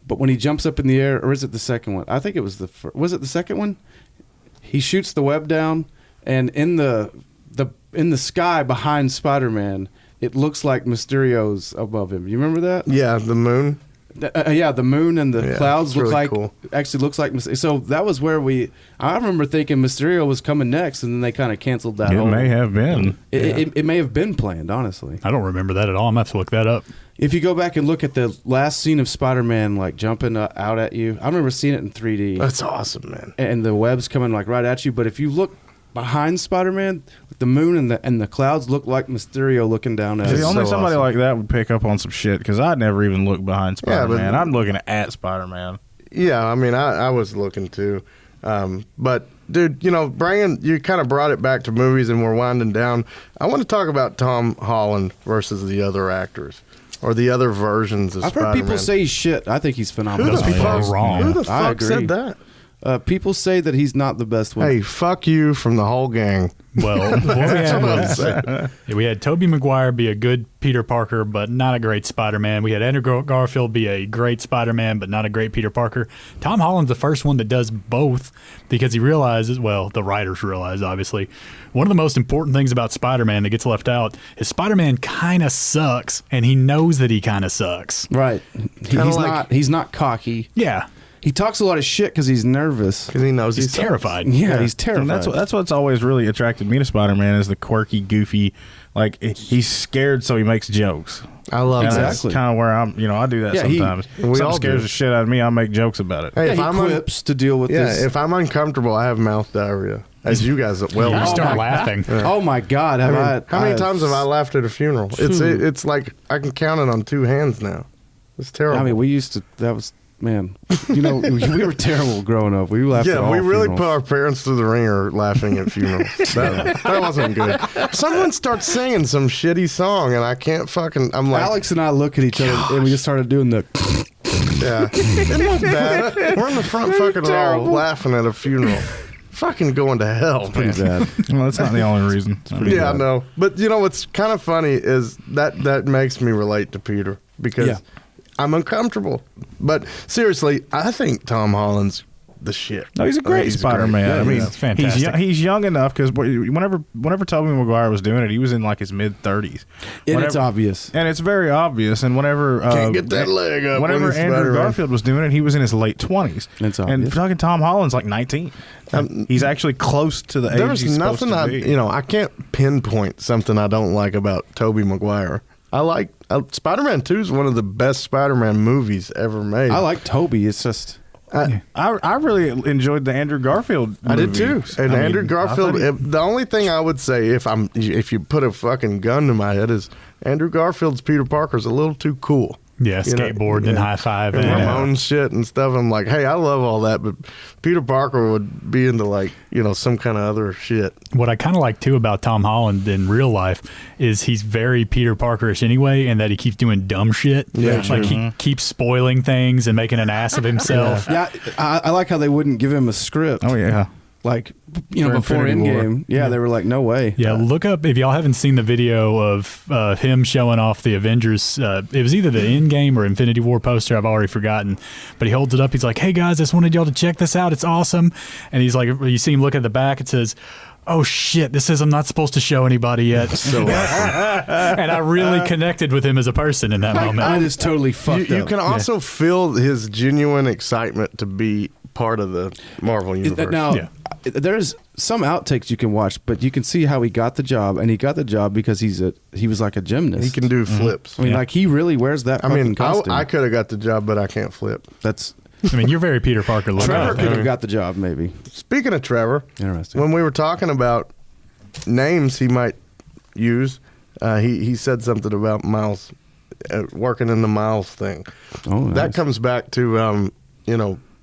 but when he jumps up in the air, or is it the second one? I think it was was it the second one? He shoots the web down, and in the sky behind Spider-Man, it looks like Mysterio's above him. You remember that? Yeah, the moon. Yeah, the moon and the Yeah, clouds it's look really like cool. actually looks like Mysterio. So that was where I remember thinking Mysterio was coming next, and then they kind of canceled that. It whole- may have been. It may have been planned, honestly. I don't remember that at all. I'm going to have to look that up. If you go back and look at the last scene of Spider-Man, like jumping out at you, I remember seeing it in 3D, That's awesome, man. and the web's coming like right at you. But if you look behind Spider-Man, the moon and the clouds look like Mysterio looking down at See, us. only so somebody awesome. like that would pick up on some shit because I'd never even look behind Spider-Man. but- I'm looking at Spider-Man. Yeah, I mean, I was looking too. But, dude, Brian, you kind of brought it back to movies and we're winding down. I want to talk about Tom Holland versus the other actors or the other versions of I've Spider-Man. heard people say he's shit. I think he's Who phenomenal. the Those people are fuck- wrong. Who the I fuck agree. said that? People say that he's not the best one. Hey, fuck you from the whole gang. Well, what we That's had what I'm was, saying. we had Tobey Maguire be a good Peter Parker, but not a great Spider-Man. We had Andrew Garfield be a great Spider-Man, but not a great Peter Parker. Tom Holland's the first one that does both because he realizes, well, the writers realize, obviously, one of the most important things about Spider-Man that gets left out is Spider-Man kind of sucks, and he knows that he kind of sucks. Right. Kinda He's not cocky. Yeah, He talks a lot of shit because he's nervous. Because he knows he's terrified. Yeah, he's terrified. And that's what's always really attracted me to Spider-Man is the quirky, goofy, like he's scared, so he makes jokes. I love And that. that's Exactly. kind of where I do that Yeah, he- sometimes. we Something all scares do. the shit out of me, I make jokes about it. Hey, Yeah, if he I'm quips to deal with this. if I'm uncomfortable, I have mouth diarrhea. As you guys well You know. start laughing. Oh my God! I Have mean, how many times have I laughed at a funeral? It's like I can count it on two hands now. It's terrible. I mean, we used to. That was man. We were terrible growing up. We laughed. at yeah, all we really funerals. put our parents through the ringer laughing at funerals. that wasn't good. Someone starts singing some shitty song, and I can't fucking. I'm like, Alex and I look at each other and we just started doing the. yeah, isn't that bad? We're in the front fucking row terrible. laughing at a funeral. Fucking going to hell, Pretty man. bad. Well, that's not the only reason. It's pretty Yeah, I bad. know. But what's kind of funny is that makes me relate to Peter because Yeah. I'm uncomfortable. But seriously, I think Tom Holland's the shit. No, he's a I think great he's Spider-Man. great. I mean, Yeah. That's fantastic. he's young enough because whenever Tobey Maguire was doing it, he was in like his mid-30s. And it's Whenever- obvious. And it's very obvious. And whenever Can't get that leg up whenever when he's Andrew Spider-Man. Garfield was doing it, he was in his late 20s. It's and obvious. fucking Tom Holland's like 19. He's actually close to the age There's he's nothing supposed to be. I can't pinpoint something I don't like about Tobey Maguire. I like Spider-Man 2 is one of the best Spider-Man movies ever made. I like Toby. It's just. I really enjoyed the Andrew Garfield I did too. movies. And I Andrew mean, Garfield. I thought The only thing I would say, if you put a fucking gun to my head, is Andrew Garfield's Peter Parker's a little too cool. Yeah, skateboarding and high five. And Ramones shit and stuff. I'm like, hey, I love all that, but Peter Parker would be into like some kind of other shit. What I kind of like too about Tom Holland in real life is he's very Peter Parkerish anyway, and that he keeps doing dumb shit. Yeah, like he keeps spoiling things and making an ass of himself. Yeah, I like how they wouldn't give him a script. Oh yeah. Like, For before Infinity War. Endgame. Yeah, they were like, no way. Yeah, look up if y'all haven't seen the video of him showing off the Avengers. It was either the Endgame or Infinity War poster. I've already forgotten, but he holds it up. He's like, "Hey guys, I just wanted y'all to check this out. It's awesome." And he's like, you see him look at the back. It says, "Oh shit, this says I'm not supposed to show anybody yet." So And I really connected with him as a person in that moment. I just totally fucked you up. can also feel his genuine excitement to be part of the Marvel universe. Now, Yeah. there's some outtakes you can watch, but you can see how he got the job, and he got the job because he was like a gymnast. he can do flips. I mean, like he really wears that. I mean, costume. I could have got the job, but I can't flip. That's I mean, you're very Peter Parker looking. Trevor out could there. have got the job, maybe. Speaking of Trevor, Interesting. when we were talking about names he might use, he said something about Miles working in the Miles thing. Oh, That nice. comes back to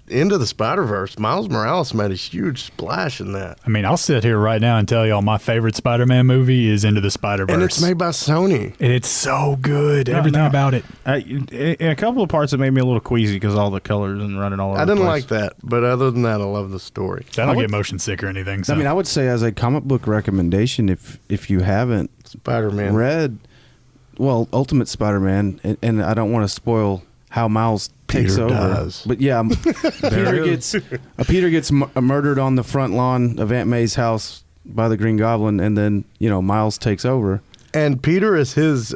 Into the Spider-Verse. Miles Morales made a huge splash in that. I mean, I'll sit here right now and tell y'all my favorite Spider-Man movie is Into the Spider-Verse. And it's made by Sony. And it's so good. Everything no. about it. In a couple of parts, it made me a little queasy because all the colors and running all over. I didn't the like place. that, but other than that, I love the story. I don't get motion sick or anything. So. I mean, I would say as a comic book recommendation, if you haven't Spider-Man. read, well, Ultimate Spider-Man, and I don't want to spoil how Miles takes Peter over, dies. but yeah, Peter gets murdered on the front lawn of Aunt May's house by the Green Goblin, and then Miles takes over. And Peter is his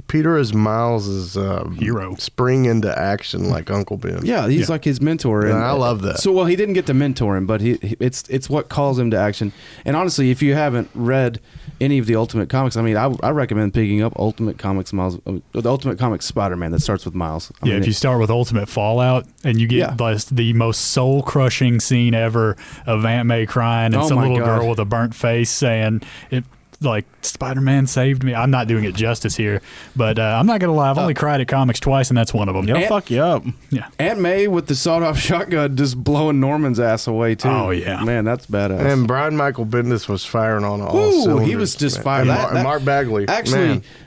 Peter is Miles' Hero. spring into action like Uncle Ben. Yeah, he's like his mentor. And I love that. So, well, he didn't get to mentor him, but it's what calls him to action. And honestly, if you haven't read any of the Ultimate Comics, I mean, I recommend picking up Ultimate Comics Miles, the Ultimate Comics Spider-Man that starts with Miles. I mean, if you start with Ultimate Fallout and you get the most soul-crushing scene ever of Aunt May crying and some little girl with a burnt face saying it. Like, Spider-Man saved me. I'm not doing it justice here, but I'm not gonna lie. I've only cried at comics twice, and that's one of them. They'll fuck you up. Yeah. Aunt May with the sawed-off shotgun just blowing Norman's ass away too. Oh yeah, man, that's badass. And Brian Michael Bendis was firing on all Ooh, cylinders. he was just firing. And Mark Bagley.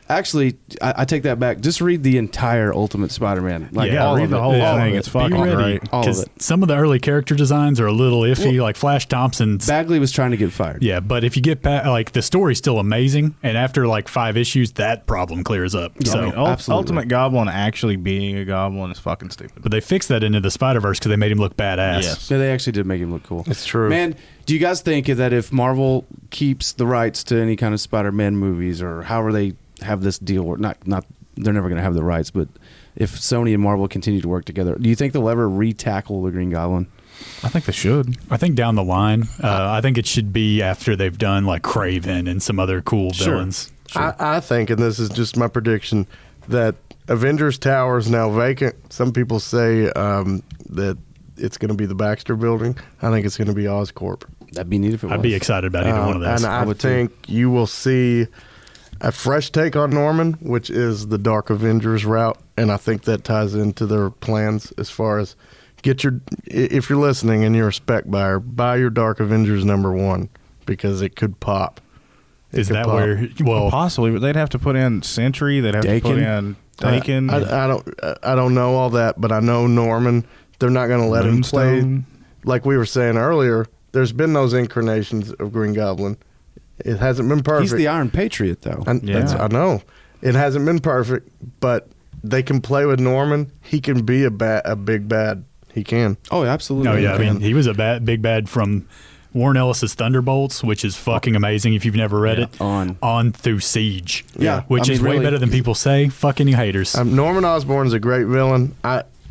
Actually, I take that back. Just read the entire Ultimate Spider-Man. Like, read the whole thing. It's fucking great. All of it. Some of the early character designs are a little iffy, like Flash Thompson's. Bagley was trying to get fired. Yeah, but if you get past, like, the story's still amazing, and after like 5 issues, that problem clears up. So, I mean, Ultimate Goblin actually being a goblin is fucking stupid. but they fixed that into the Spider-Verse because they made him look badass. Yes. Yeah, they actually did make him look cool. It's true. Man, do you guys think that if Marvel keeps the rights to any kind of Spider-Man movies, or however they have this deal, or not they're never going to have the rights, but if Sony and Marvel continue to work together, do you think they'll ever re-tackle the Green Goblin? I think they should. I think down the line, I think it should be after they've done like Kraven and some other cool villains. I think, and this is just my prediction, that Avengers Tower is now vacant. Some people say that it's going to be the Baxter Building. I think it's going to be Oscorp. That'd be neat if it was. I'd be excited about either one of those. And I think you will see a fresh take on Norman, which is the Dark Avengers route, and I think that ties into their plans as far as if you're listening and you're a spec buyer, buy your Dark Avengers #1 because it could pop. Is that where? Well, possibly, but they'd have to put in Sentry. They'd have to put in Dakin. I don't know all that, but I know Norman. They're not going to let him play. Like we were saying earlier, there's been those incarnations of Green Goblin. It hasn't been perfect. He's the Iron Patriot, though. I know. It hasn't been perfect, but they can play with Norman. He can be a big bad. He can. Oh, absolutely. No, yeah. I mean, he was a big bad from Warren Ellis's Thunderbolts, which is fucking amazing if you've never read it. On through Siege. Yeah. Which is way really better than people say. Fucking you haters. Norman Osborn's a great villain.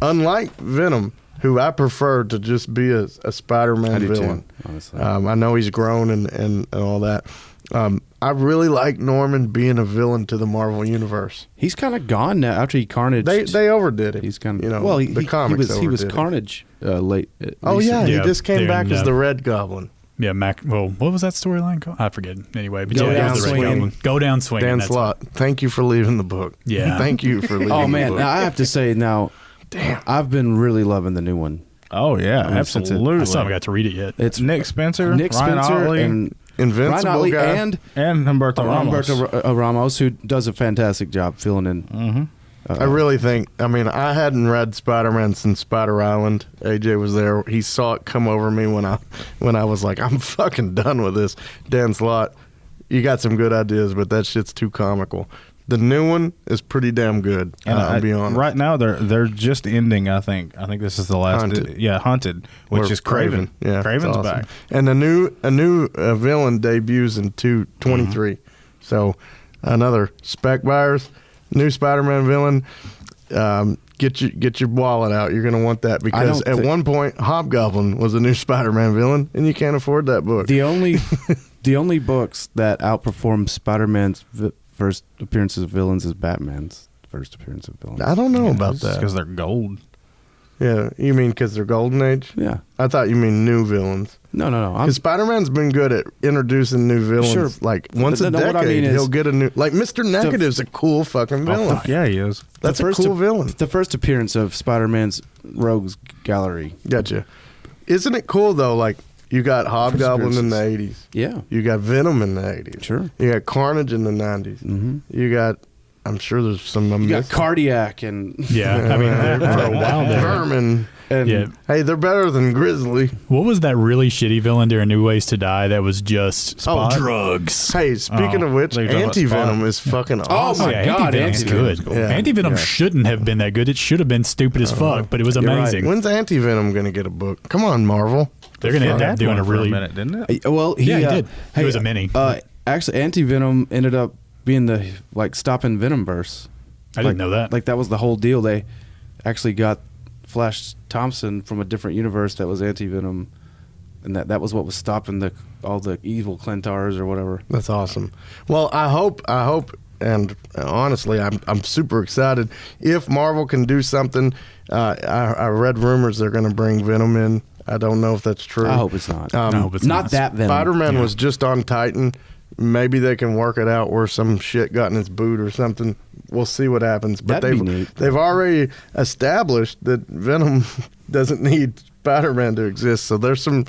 Unlike Venom, who I prefer to just be a Spider-Man villain. Too, honestly. I know he's grown and all that. I really like Norman being a villain to the Marvel Universe. He's kind of gone now after he Carnage. They overdid it. He's kind of the comics he was overdid it. Carnage late. Oh recently. he just came back as the Red Goblin. Yeah, well, what was that storyline called? I forget. Anyway, but Go he Down was the Red Swinging. Goblin. Go Down Swinging. Dan that's Slott, thank you for leaving the book. Yeah. Thank you for leaving Oh the man, book. now I have to say now, I've been really loving the new one. Oh yeah, absolutely. I still haven't got to read it yet. It's Nick Spencer, Ryan Otley, and Invincible Ryan Otley guy. and Humberto Ramos. Humberto Ramos, who does a fantastic job filling in. Mm-hmm. I really think. I mean, I hadn't read Spider-Man since Spider Island. AJ was there. He saw it come over me when I was like, I'm fucking done with this. Dan Slott, you got some good ideas, but that shit's too comical. The new one is pretty damn good. And I'll be honest. Right now, they're just ending. I think this is the last. Haunted, which is Craven. Yeah, Craven's awesome. back. And a new villain debuts in 23. Mm-hmm. So another spec buyers, new Spider-Man villain. Get your wallet out. You're going to want that because at one point Hobgoblin was a new Spider-Man villain, and you can't afford that book. The only books that outperform Spider-Man's first appearances of villains is Batman's first appearance of villains. I don't know about that. Because they're gold. Yeah, you mean because they're Golden Age? Yeah. I thought you mean new villains. No. Because Spider-Man's been good at introducing new villains. Sure. Like once a decade, what I mean is he'll get a new. Like Mr. Negative's a cool fucking villain. Yeah, he is. That's a cool villain. The first appearance of Spider-Man's Rogues Gallery. Gotcha. Isn't it cool though? Like you got Hobgoblin in the 80s. Yeah. You got Venom in the 80s. Sure. You got Carnage in the 90s. Mm-hmm. You got. I'm sure there's some. You got Cardiac and Yeah, I mean, for a while there. Vermin. And Yeah. hey, they're better than Grizzly. What was that really shitty villain during New Ways to Die that was just drugs? Hey, speaking of which, they're talking about Anti-Venom Spot. is fucking Oh awesome. my God, Anti-Venom's Anti-Venom's good. cool. Yeah. Anti-Venom Yeah. shouldn't have been that good. It should have been stupid as fuck, but it was You're right. amazing. When's Anti-Venom going to get a book? Come on, Marvel. They're going to end up Had doing one a for really... minute, didn't it? Well, Yeah, he did. He was a mini. Actually, Anti-Venom ended up being the stopping Venomverse. I didn't know that. Like that was the whole deal. They actually got Flash Thompson from a different universe that was anti-Venom, and that was what was stopping all the evil Clentars or whatever. That's awesome. Well, I hope, and honestly, I'm super excited. If Marvel can do something, I read rumors they're going to bring Venom in. I don't know if that's true. I hope it's not. I hope it's not that Venom. Spider-Man was just on Titan. Maybe they can work it out where some shit got in his boot or something. We'll see what happens. But That'd be neat. they've already established that Venom doesn't need Spider-Man to exist, so there's some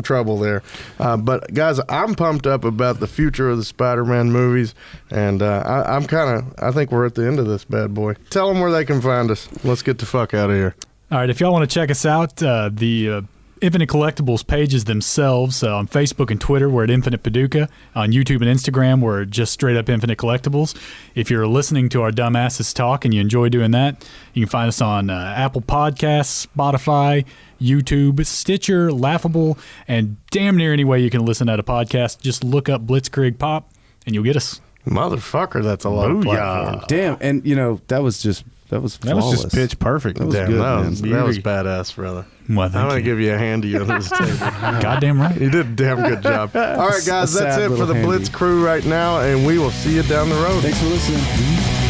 trouble there. But guys, I'm pumped up about the future of the Spider-Man movies, and I think we're at the end of this bad boy. Tell them where they can find us. Let's get the fuck out of here. All right, if y'all want to check us out, the Infinite Collectibles pages themselves on Facebook and Twitter, we're at Infinite Paducah. On YouTube and Instagram, we're just straight up Infinite Collectibles. If you're listening to our dumbasses talk and you enjoy doing that, you can find us on Apple Podcasts, Spotify, YouTube, Stitcher, Laughable, and damn near any way you can listen at a podcast. Just look up Blitzkrieg Pop and you'll get us. Motherfucker, that's a lot of platforms. Damn, and that was just flawless. That was just pitch perfect. That was Damn, good, that was Beauty. badass, brother. Well, I'm thank going to you. give you a handy under this table. Goddamn right. You did a damn good job. All right, guys, A that's sad it for little the handy. Blitz crew right now, and we will see you down the road. Thanks for listening.